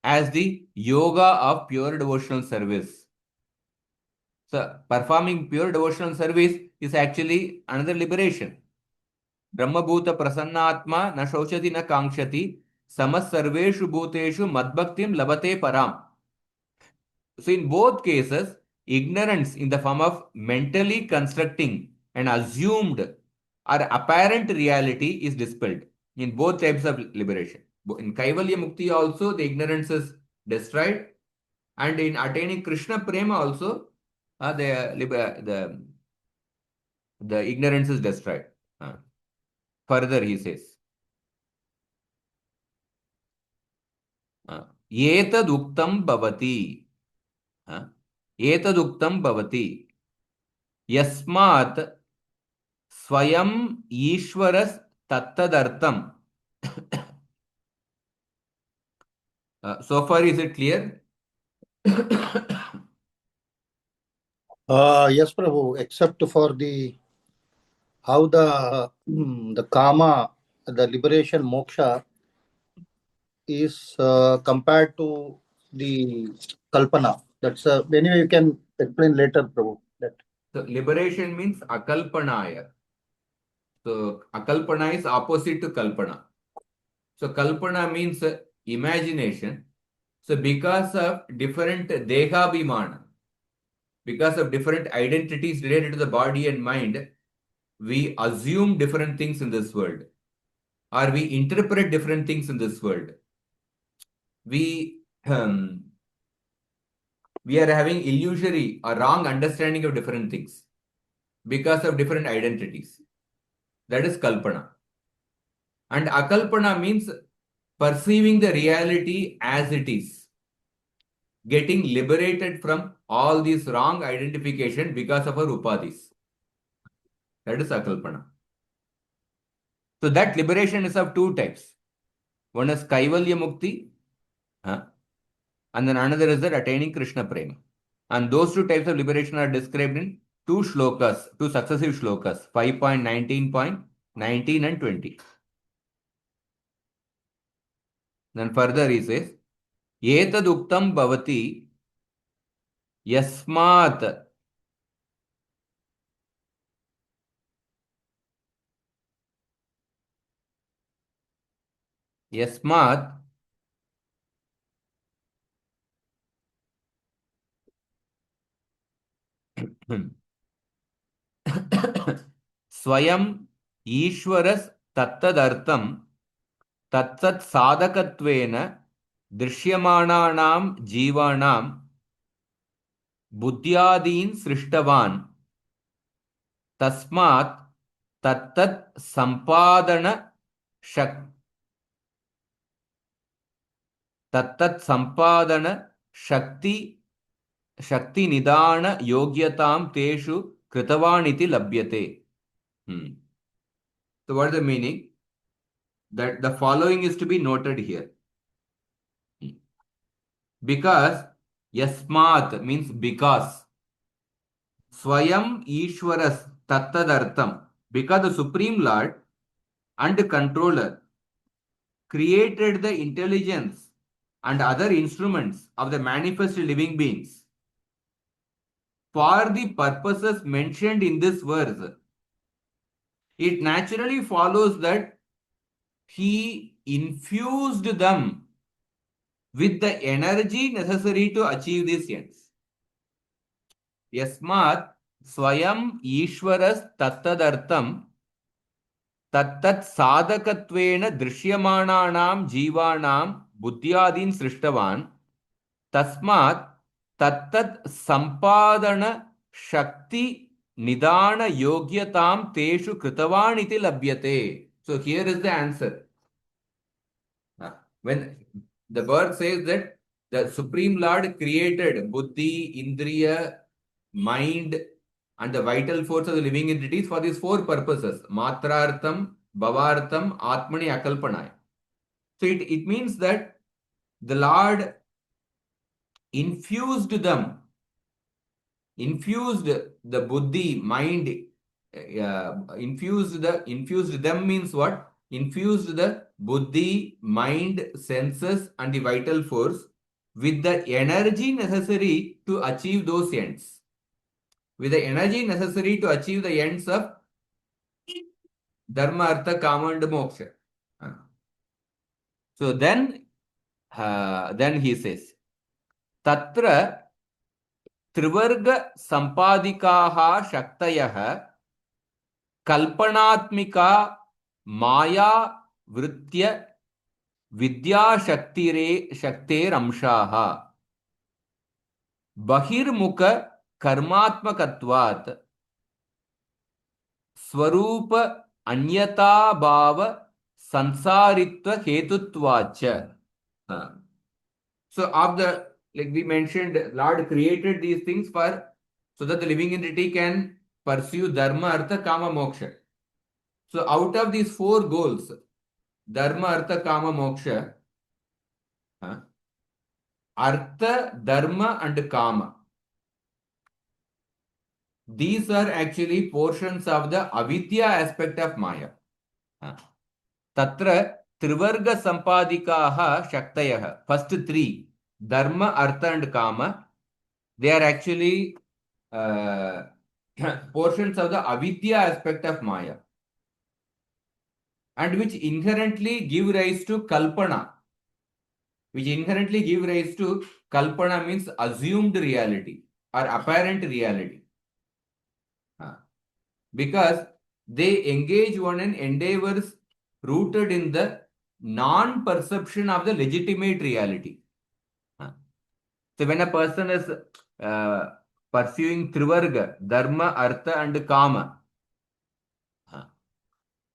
as the yoga of pure devotional service. So, performing pure devotional service is actually another liberation. Brahmabhuta prasannatma na shauchati na kankshati samas sarveshu bhuteshu madbhaktim labate param. So, in both cases, ignorance in the form of mentally constructing an assumed or apparent reality is dispelled in both types of liberation. In Kaivalya Mukti also, the ignorance is destroyed, and in attaining Krishna Prema also, the ignorance is destroyed. Further, he says, Etaduktam bhavati. Etaduktam bhavati. Yasmat swayam ishwaras tattadartam. So far, is it clear? Yes, Prabhu, except for the how the kama, the liberation moksha is compared to the kalpana. That's anyway you can explain later, Prabhu. That So liberation means akalpanaya. So akalpana is opposite to kalpana. So kalpana means imagination. So because of different dehabhimana, because of different identities related to the body and mind, we assume different things in this world, or we interpret different things in this world. We are having illusory or wrong understanding of different things because of different identities. That is kalpana. And akalpana means perceiving the reality as it is, getting liberated from all these wrong identification because of our upadhis. That is akalpana. So that liberation is of two types. One is Kaivalya Mukti, and then another is that attaining Krishna Prema. And those two types of liberation are described in two successive shlokas, 5.19.19 and 20. Then further he says, Etaduktam bhavati yasmat yasmat स्वयं ईश्वरस् तत्तदर्थं तत्सत् साधकत्वेन दृश्यमानानां जीवानां बुद्ध्यादीन् सृष्टवान् तस्मात् तत्तत् संपादन शक्ति निदान योग्यतां तेषु कृतवानिति लभ्यते. So what is the meaning? That the following is to be noted here. Because yasmat means because. Swayam Ishwaras Tattadartham. Because the Supreme Lord and Controller created the intelligence and other instruments of the manifest living beings for the purposes mentioned in this verse, it naturally follows that he infused them with the energy necessary to achieve these ends. Yasmat Swayam Ishwaras Tattadartham तत्तत् साधकत्वेन दृश्यमानानां जीवानां बुद्ध्यादीन् सृष्टवान् तस्मात् तत्तत् संपादन शक्ति निदान योग्यतां तेषु कृतवान् इति लभ्यते. So here is the answer. When the bird says that the Supreme Lord created buddhi, indriya, mind, and the vital force of the living entities for these four purposes: matrartham, bhavartham, atmani, akalpanaya. So it means that the Lord infused them, infused the buddhi, mind, infused them means what? Infused the buddhi, mind, senses, and the vital force with the energy necessary to achieve those ends. With the energy necessary to achieve the ends of dharma, artha, kama, and moksha. So then he says, Tatra त्रिवर्ग संपादिकाः शक्तयः कल्पनात्मिका माया वृत्य विद्याशक्तिरे शक्तेरंशाः बहिर्मुख कर्मात्मकत्वात् स्वरूप अन्यताभाव संसारित्व हेतुत्वाच्च. So of the, like we mentioned, Lord created these things for so that the living entity can pursue dharma, artha, kama, moksha. So out of these four goals, dharma, artha, kama, moksha, artha, dharma, and kama, these are actually portions of the avidya aspect of Maya. Tatra trivarga sampadikaha shaktayah. First three, dharma, artha, and kama, they are actually portions of the avidya aspect of Maya, and which inherently give rise to kalpana. Which inherently give rise to kalpana means assumed reality or apparent reality. Because they engage one in endeavors rooted in the non-perception of the legitimate reality. So when a person is pursuing trivarga, dharma, artha, and kama,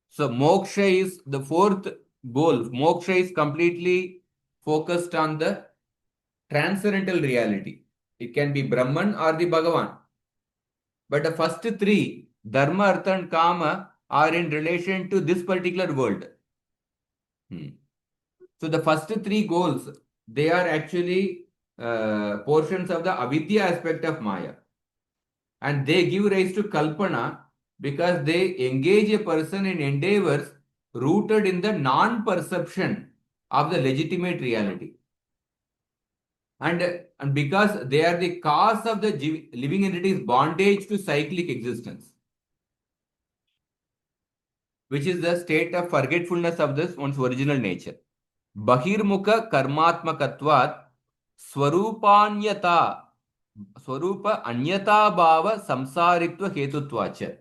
so moksha is the fourth goal. Moksha is completely focused on the transcendental reality. It can be Brahman or the Bhagavan. But the first three, dharma, artha, and kama, are in relation to this particular world. So the first three goals, they are actually portions of the avidya aspect of Maya. And they give rise to kalpana because they engage a person in endeavors rooted in the non-perception of the legitimate reality. And because they are the cause of the living entity's bondage to cyclic existence, which is the state of forgetfulness of this one's original nature. Bahirmukha karmatmakatvat swarupanyata swarupa anyata bhava samsaritva hetutvacha.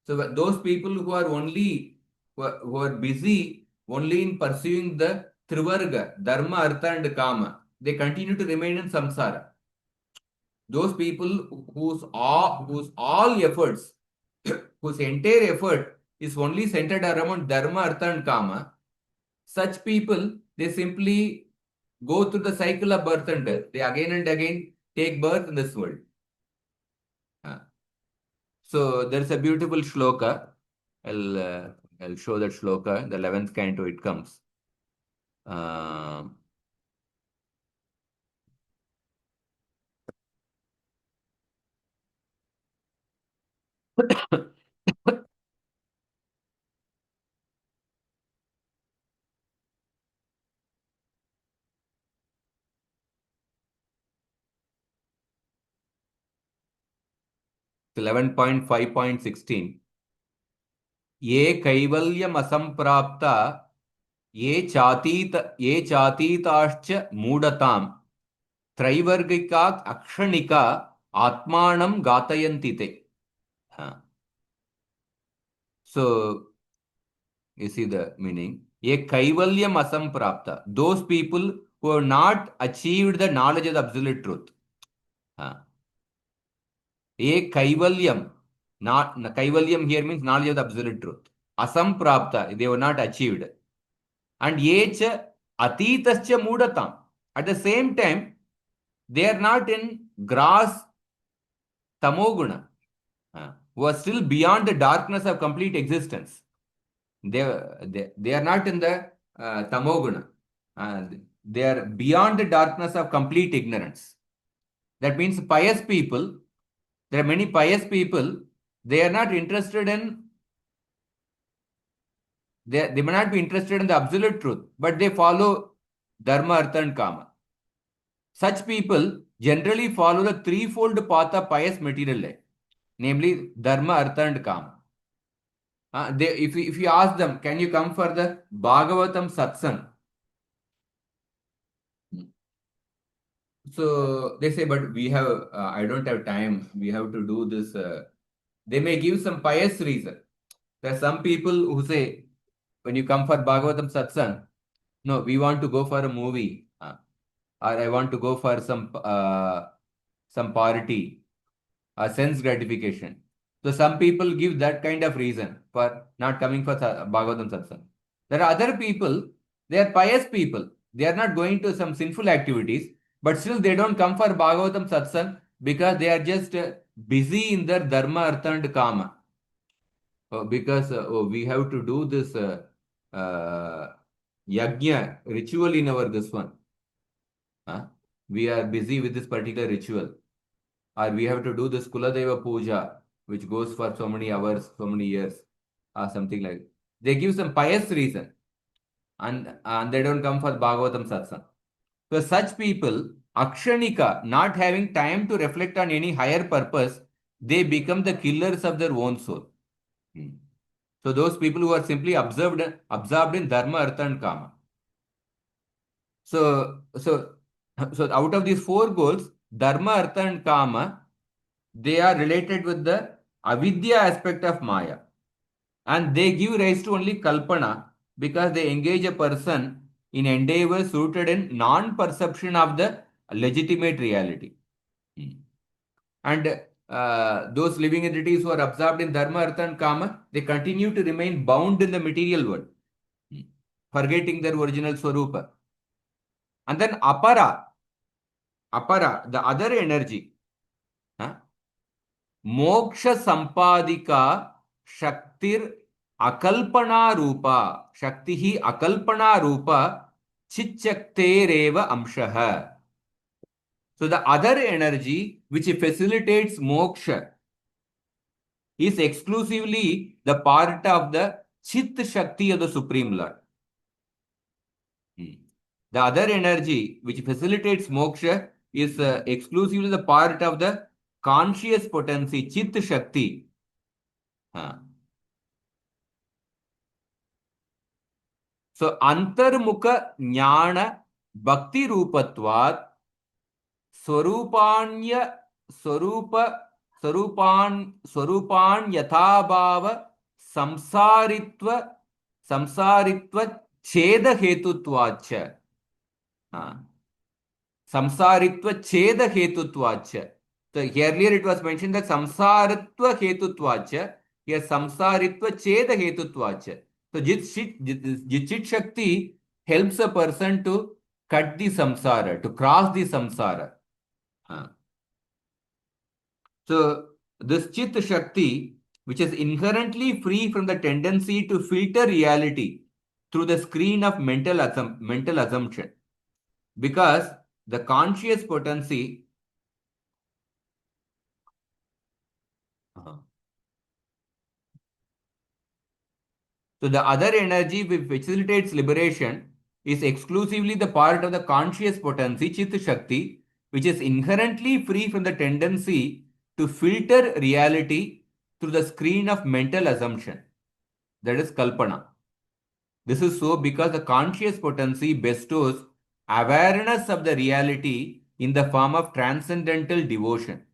So those people who are busy only in pursuing the trivarga, dharma, artha, and kama, they continue to remain in samsara. Those people whose all efforts, whose entire effort is only centered around dharma, artha, and kama, such people, they simply go through the cycle of birth and death. They again and again take birth in this world. So there's a beautiful shloka. I'll show that shloka. The 11th canto it comes. Uh, 11.5.16. ये कैवल्यमसंप्राप्ता ये चातीताश्च मूढताम् त्रैवर्गिका अक्षणिका आत्मानं गातयन्ति ते. So you see the meaning. Ye kaivalyam asamprapta. Those people who have not achieved the knowledge of the absolute truth. Ye kaivalyam. Not kaivalyam here means knowledge of the absolute truth. Asamprapta. They were not achieved. And yecha Atitascha Mudatam. At the same time, they are not in gross tamoguna, who are still beyond the darkness of complete existence. They are not in the tamoguna. They are beyond the darkness of complete ignorance. That means pious people, there are many pious people, they are not interested in, they may not be interested in the absolute truth, but they follow dharma, artha, and kama. Such people generally follow the threefold path of pious material life, namely dharma, artha, and kama. If you ask them, can you come for the Bhagavatam satsang? So they say, but we have, I don't have time. We have to do this. They may give some pious reason. There are some people who say, when you come for Bhagavatam satsang, no, we want to go for a movie, or I want to go for some party, sense gratification. So some people give that kind of reason for not coming for Bhagavatam satsang. There are other people, they are pious people. They are not going to some sinful activities, but still they don't come for Bhagavatam satsang because they are just busy in their dharma, artha, and kama. Because we have to do this yajna ritual in our this one. We are busy with this particular ritual, or we have to do this Kuladeva Puja, which goes for so many hours, so many years, or something like that. They give some pious reason, and they don't come for Bhagavatam satsang. So such people, akshanika, not having time to reflect on any higher purpose, they become the killers of their own soul. So those people who are simply absorbed in dharma, artha, and kama. So, so, so out of these four goals, dharma, artha, and kama, they are related with the avidya aspect of maya, and they give rise to only kalpana because they engage a person in endeavors rooted in non-perception of the legitimate reality. And those living entities who are absorbed in dharma, artha, and kama, they continue to remain bound in the material world, forgetting their original swarupa. And then apara, the other energy, moksha sampadika shaktir akalpana rupa, shakti hi akalpana rupa chichaktereva amshaha. So the other energy which facilitates moksha is exclusively the part of the Chit Shakti of the Supreme Lord. The other energy which facilitates moksha is exclusively the part of the conscious potency, Chit Shakti. So, Antarmukha Jnana Bhakti Rupatvat Swarupanya Swarupan Yathabhava Samsaritva Cheda Hetutvacha. Samsaritva Cheda Hetutvacha. So earlier it was mentioned that Samsaritva Hetutvacha. Here Samsaritva Cheda Hetutvacha. So Jit Shakti helps a person to cut the samsara, to cross the samsara. So this Chit Shakti, which is inherently free from the tendency to filter reality through the screen of mental assumption, because the conscious potency so the other energy which facilitates liberation is exclusively the part of the conscious potency, Chit Shakti, which is inherently free from the tendency to filter reality through the screen of mental assumption. That is Kalpana. This is so because the conscious potency bestows awareness of the reality in the form of transcendental devotion.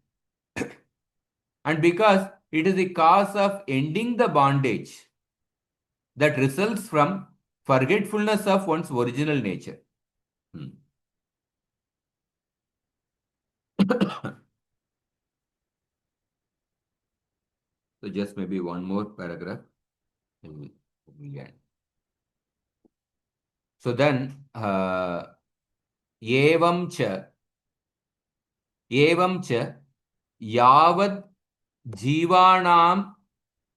And because it is the cause of ending the bondage that results from forgetfulness of one's original nature. So just maybe one more paragraph. So then, evam cha, evam cha, yavat jivanam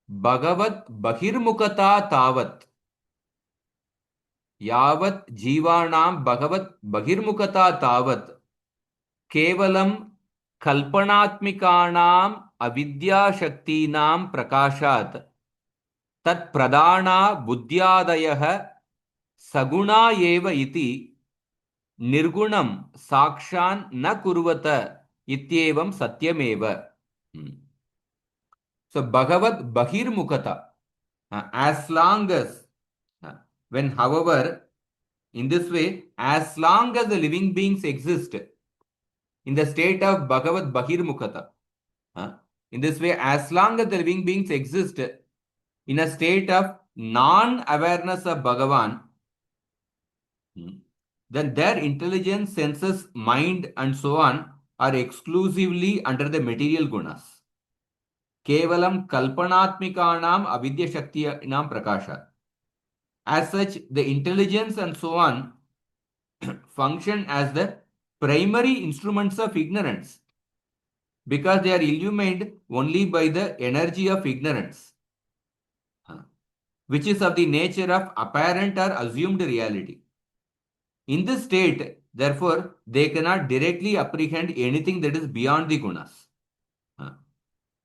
bhagavat bahirmukata tavat. यावत् जीवानां भगवत् बहिर्मुखता तावत् केवलं कल्पनात्मिकानाम् अविद्याशक्तीनां प्रकाशात् तत्प्रधाना बुद्ध्यादयः सगुणा एव इति निर्गुणं साक्षान् न कुर्वत इत्येवं सत्यमेव. So Bhagavat Bahirmukhata, as long as, when however, in this way, as long as the living beings exist in the state of Bhagavat Bahirmukhata, in this way, as long as the living beings exist in a state of non-awareness of Bhagavan, then their intelligence, senses, mind, and so on are exclusively under the material gunas. Kevalam kalpanatmikanam avidya shaktinam prakasha. As such, the intelligence and so on function as the primary instruments of ignorance because they are illumined only by the energy of ignorance, which is of the nature of apparent or assumed reality. In this state, therefore, they cannot directly apprehend anything that is beyond the gunas.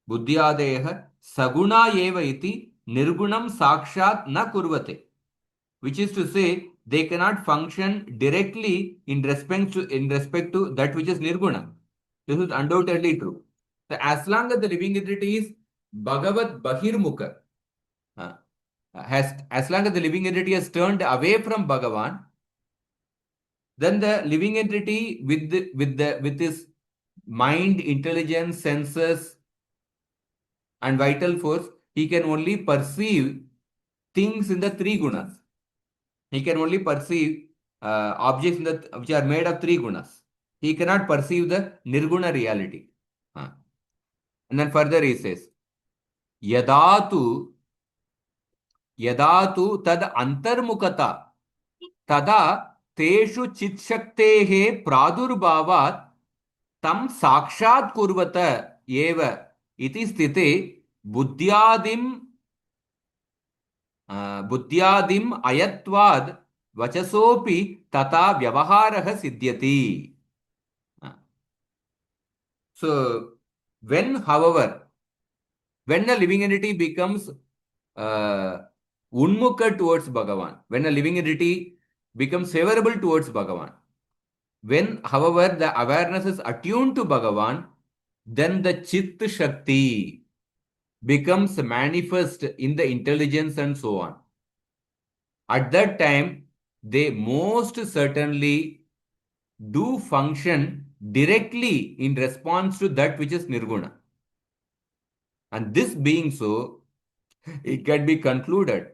Buddhyadeha saguna eva iti nirgunam sakshat na kurvate, which is to say, they cannot function directly in respect to that which is nirguna. This is undoubtedly true. So as long as the living entity is Bhagavat Bahirmukha, as long as the living entity has turned away from Bhagavan, then the living entity with his mind, intelligence, senses, and vital force, he can only perceive things in the three gunas. He can only perceive objects which are made of three gunas. He cannot perceive the nirguna reality. And then further he says, Yadatu tad antarmukata tada teshu chitshaktehe pradurbhavat tam sakshat kurvata eva iti sthite buddhyadim ayatvad vachasopi tata vyavaharah siddhyati. So, however, when a living entity becomes unmukha towards Bhagavan, when a living entity becomes favorable towards Bhagavan, when, however, the awareness is attuned to Bhagavan, then the Chit Shakti becomes manifest in the intelligence and so on. At that time, they most certainly do function directly in response to that which is Nirguna. And this being so, it can be concluded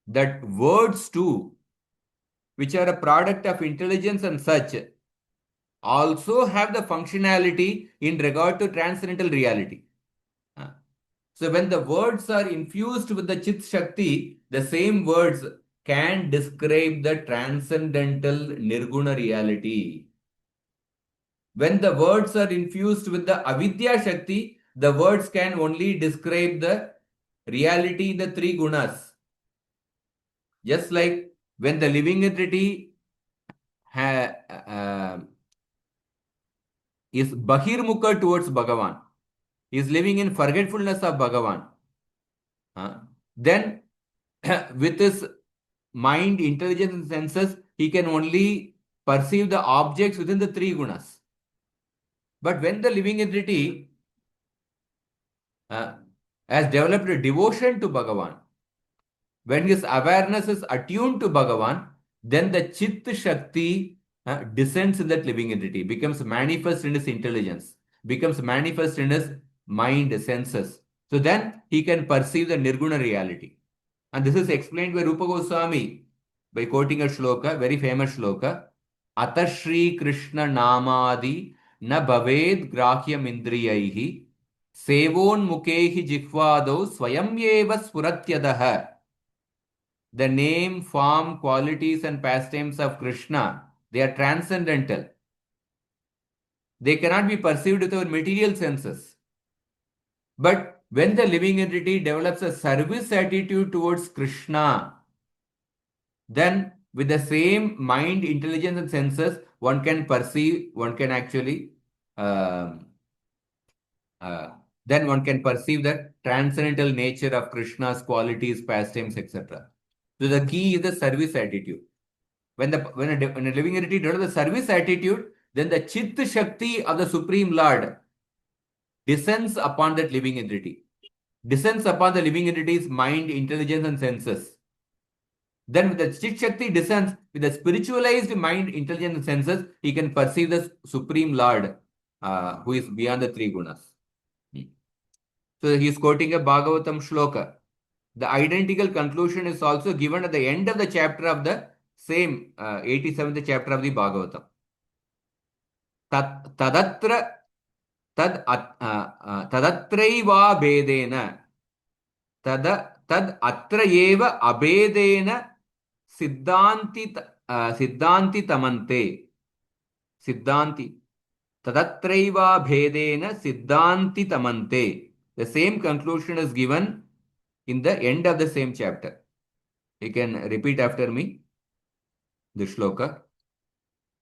that words too, which are a product of intelligence and such, also have the functionality in regard to transcendental reality. So when the words are infused with the Chit Shakti, the same words can describe the transcendental Nirguna reality. When the words are infused with the Avidya Shakti, the words can only describe the reality in the three gunas. Just like when the living entity is Bahirmukha towards Bhagavan, is living in forgetfulness of Bhagavan, then with his mind, intelligence, and senses, he can only perceive the objects within the three gunas. But when the living entity has developed a devotion to Bhagavan, when his awareness is attuned to Bhagavan, then the Chit Shakti descends in that living entity, becomes manifest in his intelligence, becomes manifest in his mind, senses. So then he can perceive the Nirguna reality. And this is explained by Rupa Goswami by quoting a shloka, very famous shloka. Ata Shri Krishna Namadi na bhaved grahyam indriyaihi sevon mukehi jihvado swayam eva spuratyadaha. The name, form, qualities, and pastimes of Krishna, they are transcendental. They cannot be perceived with our material senses. But when the living entity develops a service attitude towards Krishna, then with the same mind, intelligence, and senses, one can perceive, one can actually, um, uh, then one can perceive the transcendental nature of Krishna's qualities, pastimes, etc. So the key is the service attitude. When a living entity develops a service attitude, then the Chit Shakti of the Supreme Lord descends upon that living entity, descends upon the living entity's mind, intelligence, and senses. Then with the Chit Shakti descends with the spiritualized mind, intelligence, and senses, he can perceive the Supreme Lord, who is beyond the three gunas. So he is quoting a Bhagavatam shloka. The identical conclusion is also given at the end of the chapter of the same 87th chapter of the Bhagavatam. Tadatra tad tadatraiva bedena tad atra eva abedena siddhanti tamante siddhanti tadatraiva bhedena siddhanti tamante. The same conclusion is given in the end of the same chapter. You can repeat after me the shloka.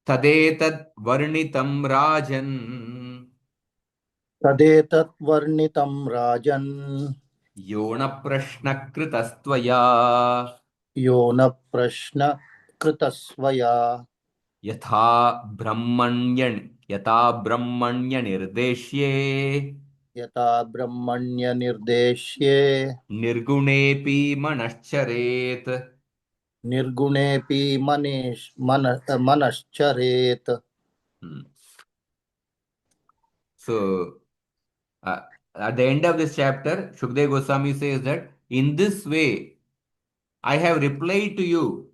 Tadetad varnitam rajan तदेतत् वर्णितं राजन् यो न प्रश्नकृतस्त्वया यो न प्रश्न कृतस्वया यथा ब्रह्मण्यन् यथा ब्रह्मण्यनिर्देश्ये यथा ब्रह्मण्यनिर्देश्ये निर्गुणेऽपि मनश्चरेत्. निर्गुणेऽपि मनश्चरेत्. Hmm. So, at the end of this chapter, Shukdev Goswami says that in this way, I have replied to you.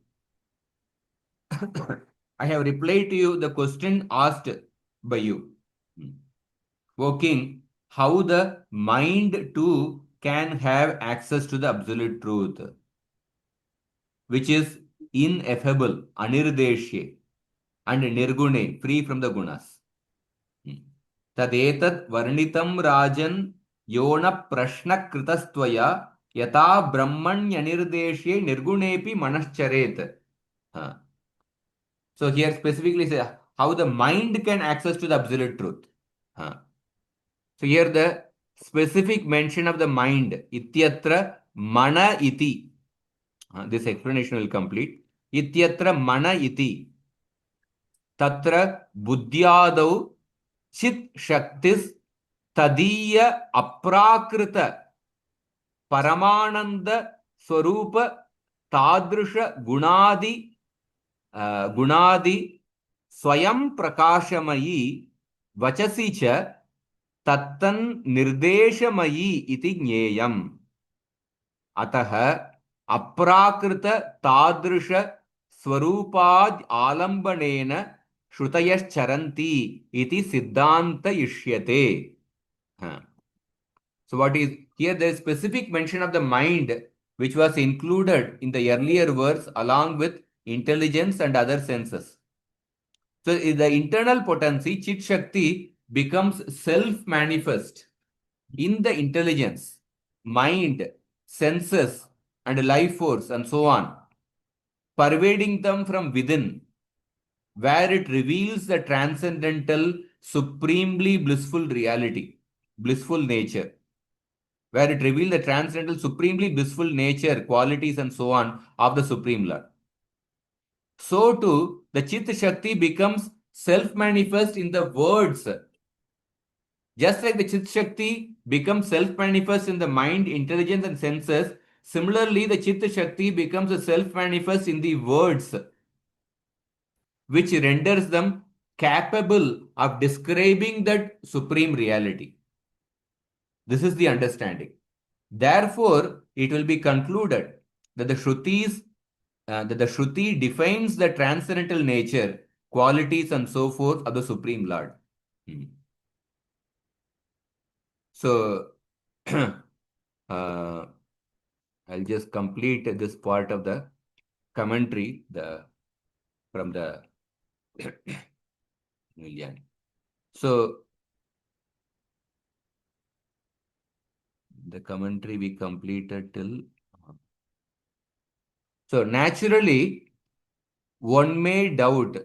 I have replied to you the question asked by you. O king, how the mind too can have access to the absolute truth, which is ineffable, anirdeshye, and nirgune, free from the gunas. Tadetat varnitam rajan yona prashna kritastvaya yata brahmanyanirdeshye nirgunepi manascharet. Huh. So here specifically say how the mind can access to the absolute truth. Huh. So here the specific mention of the mind, ityatra mana iti. This explanation will complete. Ityatra mana iti. Tatra buddhyadau chit shaktis tadiya aprakrita paramananda swarupa tadrisha gunadi swayam prakashamayi vachasi cha tattan nirdeshamayi iti ज्ञेयम्. अतः अप्राकृत तादृश स्वरूपाद् आलम्बनेन श्रुतयश्चरन्ति इति सिद्धांत इष्यते. So what is here? There is specific mention of the mind which was included in the earlier verse along with intelligence and other senses. So the internal potency, Chit Shakti, becomes self-manifest in the intelligence, mind, senses, and life force, and so on, pervading them from within, where it reveals the transcendental, supremely blissful reality, blissful nature, where it reveals the transcendental, supremely blissful nature, qualities, and so on of the Supreme Lord. So too, the Chit Shakti becomes self-manifest in the words. Just like the Chit Shakti becomes self-manifest in the mind, intelligence, and senses, similarly, the Chit Shakti becomes a self-manifest in the words, which renders them capable of describing that supreme reality. This is the understanding. Therefore, it will be concluded that the Shruti defines the transcendental nature, qualities, and so forth of the Supreme Lord. So, uh, I'll just complete this part of the commentary from the Millian. So the commentary we completed till. So naturally, one may doubt.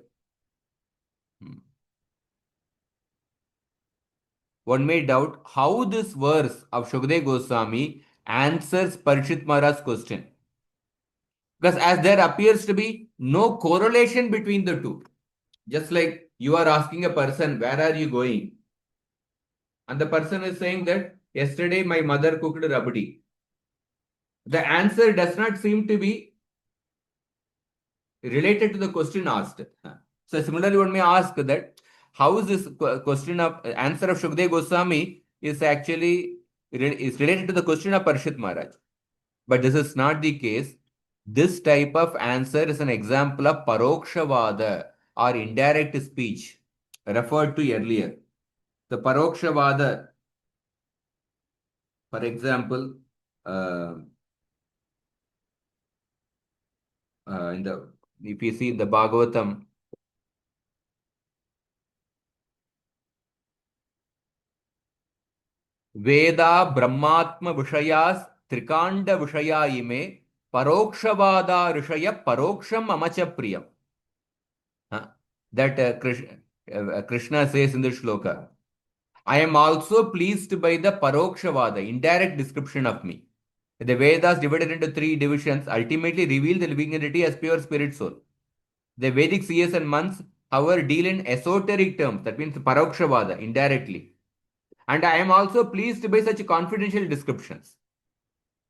One may doubt how this verse of Shukdev Goswami answers Parishit Maharaj's question. Because as there appears to be no correlation between the two. Just like you are asking a person, where are you going? And the person is saying that yesterday my mother cooked rabdi. The answer does not seem to be related to the question asked. So similarly, one may ask that how is this question of answer of Shukdev Goswami is actually is related to the question of Parishit Maharaj. But this is not the case. This type of answer is an example of parokshavada or indirect speech referred to earlier. The parokshavada, for example, uh, if you see in the Bhagavatam, Veda Brahmatma Vishayas Trikanda Vishaya ime Parokshavada Rishaya Paroksham Amacha Priyam. That Krishna says in the shloka. I am also pleased by the Parokshavada, indirect description of me. The Vedas divided into three divisions ultimately reveal the living entity as pure spirit soul. The Vedic seers and months, however, deal in esoteric terms, that means Parokshavada, indirectly. And I am also pleased by such confidential descriptions.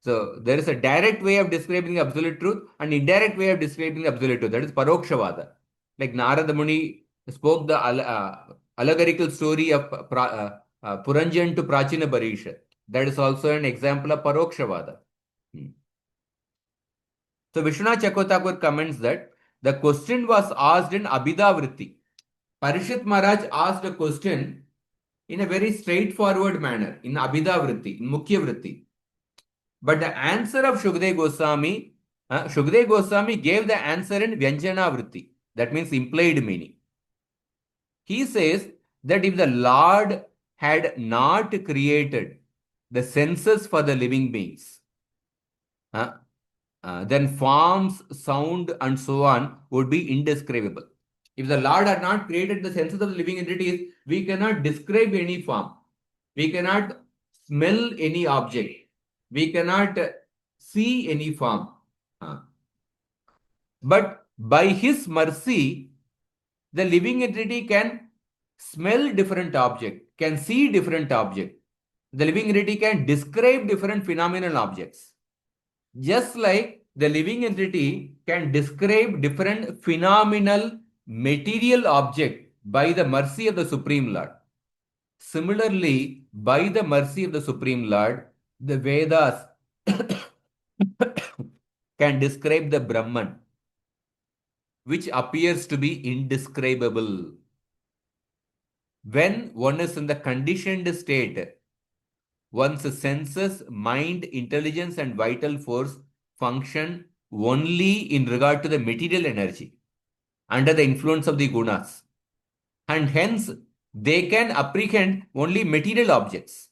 So there is a direct way of describing the absolute truth and indirect way of describing the absolute truth. That is Parokshavada. Like Narada Muni spoke the allegorical story of Puranjan to Prachina Barisha. That is also an example of Parokshavada. So Vishwanath Chakravarti comments that the question was asked in Abhida Vritti. Parishit Maharaj asked a question in a very straightforward manner, in Abhida Vritti, in Mukhya Vritti. But the answer of Shukdev Goswami gave the answer in Vyanjana Vritti. That means implied meaning. He says that if the Lord had not created the senses for the living beings, then forms, sound, and so on would be indescribable. If the Lord had not created the senses of the living entities, we cannot describe any form. We cannot smell any object. We cannot see any form. But by His mercy, the living entity can smell different object, can see different object. The living entity can describe different phenomenal objects. Just like the living entity can describe different phenomenal material object by the mercy of the Supreme Lord. Similarly, by the mercy of the Supreme Lord, the Vedas can describe the Brahman, which appears to be indescribable. When one is in the conditioned state, one's senses, mind, intelligence, and vital force function only in regard to the material energy under the influence of the gunas. And hence, they can apprehend only material objects.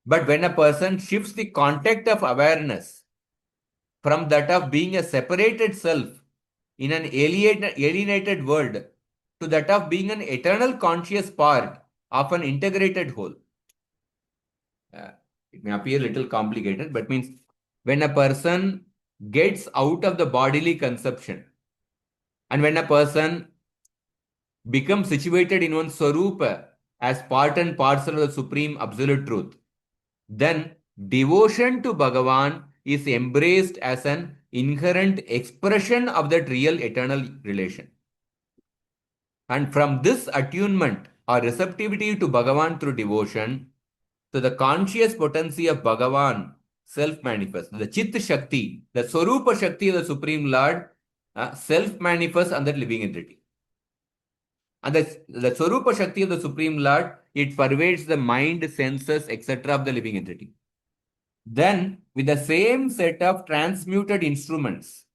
But when a person shifts the contact of awareness from that of being a separated self in an alienated world to that of being an eternal conscious part of an integrated whole. It may appear a little complicated, but means when a person gets out of the bodily conception and when a person becomes situated in one's Swarupa as part and parcel of the supreme absolute truth, then devotion to Bhagavan is embraced as an inherent expression of that real eternal relation. And from this attunement or receptivity to Bhagavan through devotion, to the conscious potency of Bhagavan self-manifests. The Chit Shakti, the Swarupa Shakti of the Supreme Lord self-manifests on that living entity. And the Swarupa Shakti of the Supreme Lord, it pervades the mind, senses, etc. of the living entity. then with the same set of transmuted instruments,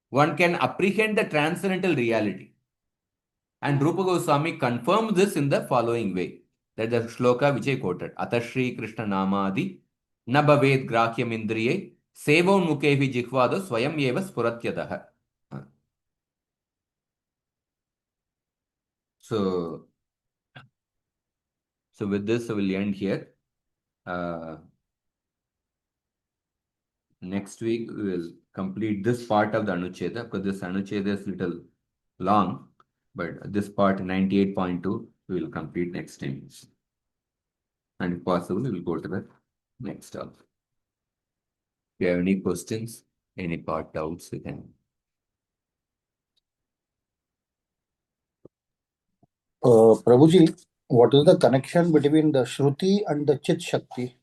one can apprehend the transcendental reality. And Rupa Goswami confirmed this in the following way. That is the shloka which I quoted. Atashri Krishna Namadi Nabhaved Grahyam Indriye Sevo Mukevi Jihvado Swayam Eva Spuratyadaha. So, with this, I will end here. Next week, we will complete this part of the Anucheda because this Anucheda is little long, but this part 98.2 we will complete next time. And if possible, we will go to the next talk. If you have any questions, any part doubts, you can. Prabhuji, what is the connection between the Shruti and the Chit Shakti?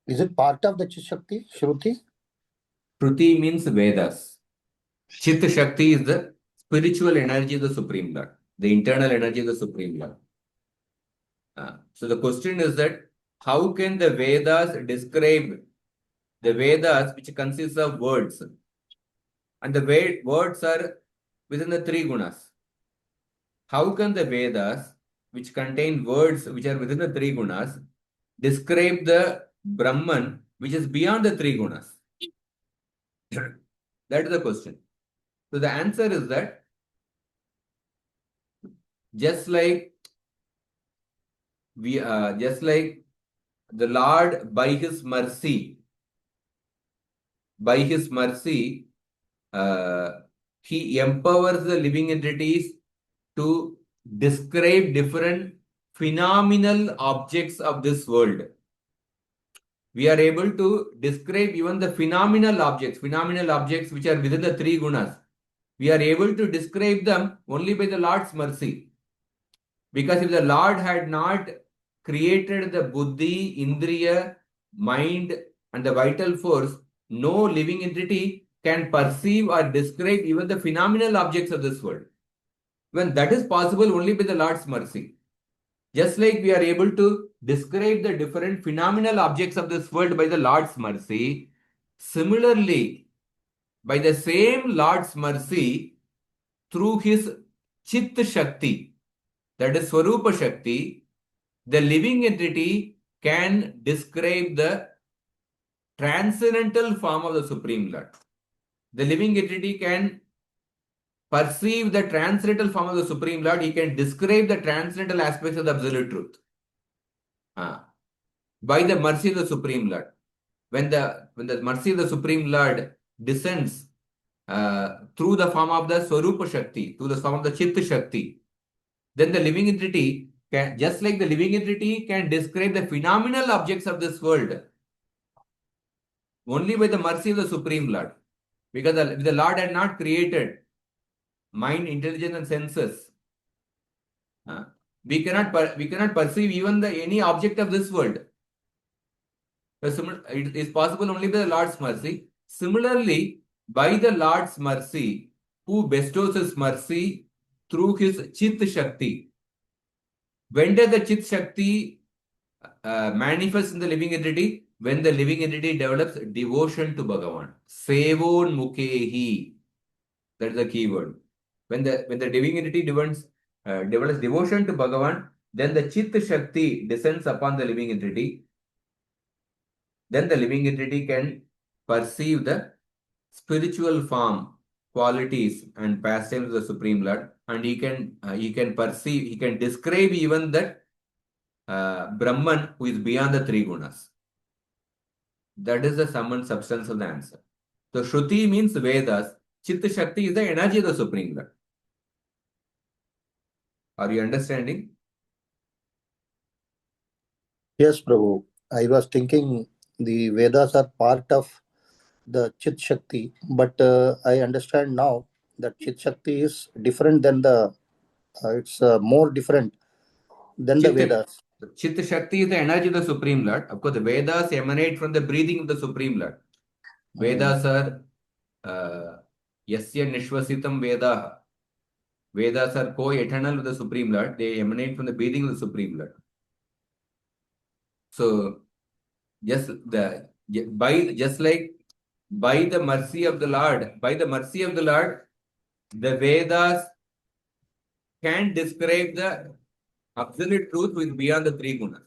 Is it part of the Chit Shakti, Shruti? Shruti means Vedas. Chit Shakti is the spiritual energy of the Supreme Lord, the internal energy of the Supreme Lord. So the question is that how can the Vedas describe the Vedas, which consists of words, and the words are within the three gunas? How can the Vedas, which contain words which are within the three gunas, describe the Brahman, which is beyond the three gunas? That is the question. So the answer is that just like the Lord by his mercy, he empowers the living entities to describe different phenomenal objects of this world. We are able to describe even the phenomenal objects which are within the three gunas. We are able to describe them only by the Lord's mercy. Because if the Lord had not created the buddhi, indriya, mind, and the vital force, no living entity can perceive or describe even the phenomenal objects of this world. When that is possible only by the Lord's mercy. Just like we are able to describe the different phenomenal objects of this world by the Lord's mercy, similarly, by the same Lord's mercy, through his Chit Shakti, that is Swarupa Shakti, the living entity can describe the transcendental form of the Supreme Lord. The living entity can perceive the transcendental form of the Supreme Lord. He can describe the transcendental aspects of the Absolute Truth. By the mercy of the Supreme Lord. When the mercy of the Supreme Lord descends through the form of the Swarupa Shakti, through the form of the Chitta Shakti, then the living entity can, just like the living entity can describe the phenomenal objects of this world only by the mercy of the Supreme Lord. Because the Lord had not created mind, intelligence, and senses. We cannot perceive even any object of this world. It is possible only by the Lord's mercy. Similarly, by the Lord's mercy, who bestows his mercy through his Chit Shakti. When does the Chit Shakti manifest in the living entity? When the living entity develops devotion to Bhagavan. Sevon Mukehi. That is the key word. When the living entity develops devotion to Bhagavan, then the Chit Shakti descends upon the living entity. Then the living entity can perceive the spiritual form, qualities, and pastimes of the Supreme Lord, and he can perceive, he can describe even that Brahman who is beyond the three gunas. That is the sum and substance of the answer. So Shruti means Vedas. Chitta Shakti is the energy of the Supreme Lord. Are you understanding? Yes, Prabhu. I was thinking the Vedas are part of the Chit Shakti, but I understand now that Chit Shakti is different than it's more different than the Chitta, Vedas. Chitta Shakti is the energy of the Supreme Lord. Of course, the Vedas emanate from the breathing of the Supreme Lord. Vedas are Yasya Nishvasitam Vedaha. Vedas are co-eternal with the Supreme Lord. They emanate from the breathing of the Supreme Lord. So, just like by the mercy of the Lord, the Vedas can describe the absolute truth with beyond the three gunas.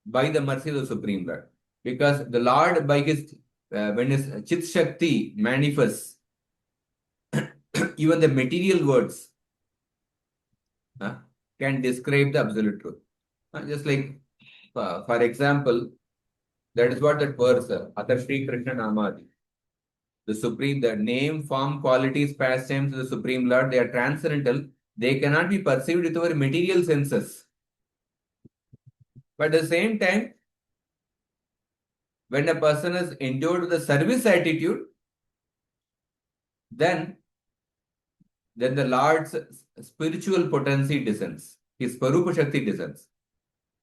By the mercy of the Supreme Lord. Because the Lord, by his, when his Chit Shakti manifests, even the material words can describe the absolute truth. Just like, for example, that is what that verse, Atar Shri Krishna Namadi. The Supreme, the name, form, qualities, pastimes of the Supreme Lord, they are transcendental. They cannot be perceived with our material senses. But at the same time, when a person is endowed with a service attitude, then the Lord's spiritual potency descends. His Parupa Shakti descends.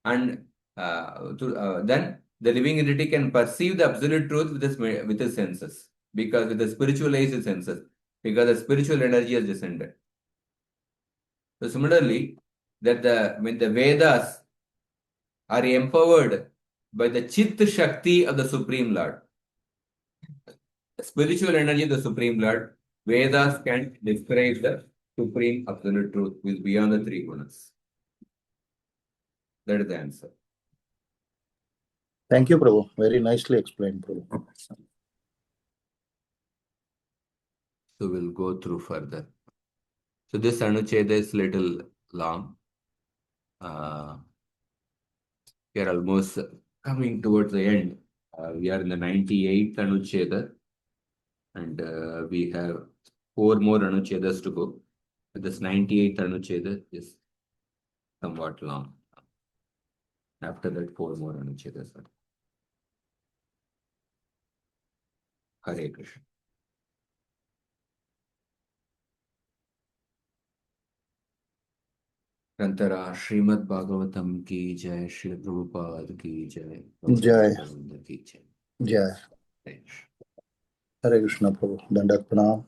And then the living entity can perceive the absolute truth with his senses. Because with the spiritualized senses. Because the spiritual energy has descended. So similarly, when the Vedas are empowered by the Chit Shakti of the Supreme Lord, the spiritual energy of the Supreme Lord, Vedas can describe the supreme absolute truth with beyond the three gunas. That is the answer. Thank you, Prabhu. Very nicely explained, Prabhu. So we'll go through further. So this anuccheda is little long. We are almost coming towards the end. We are in the 98th anuccheda, and we have 4 more anucchedas to go. But this 98th anuccheda is somewhat long. After that, 4 more anucchedas. Hare Krishna. Rantara Srimad Bhagavatam ki jai, Shri Prabhupada ki jai, Jai. Bhagavan ki jai. Jai. Thanks. Hare Krishna, Prabhu. Dandat Pranam.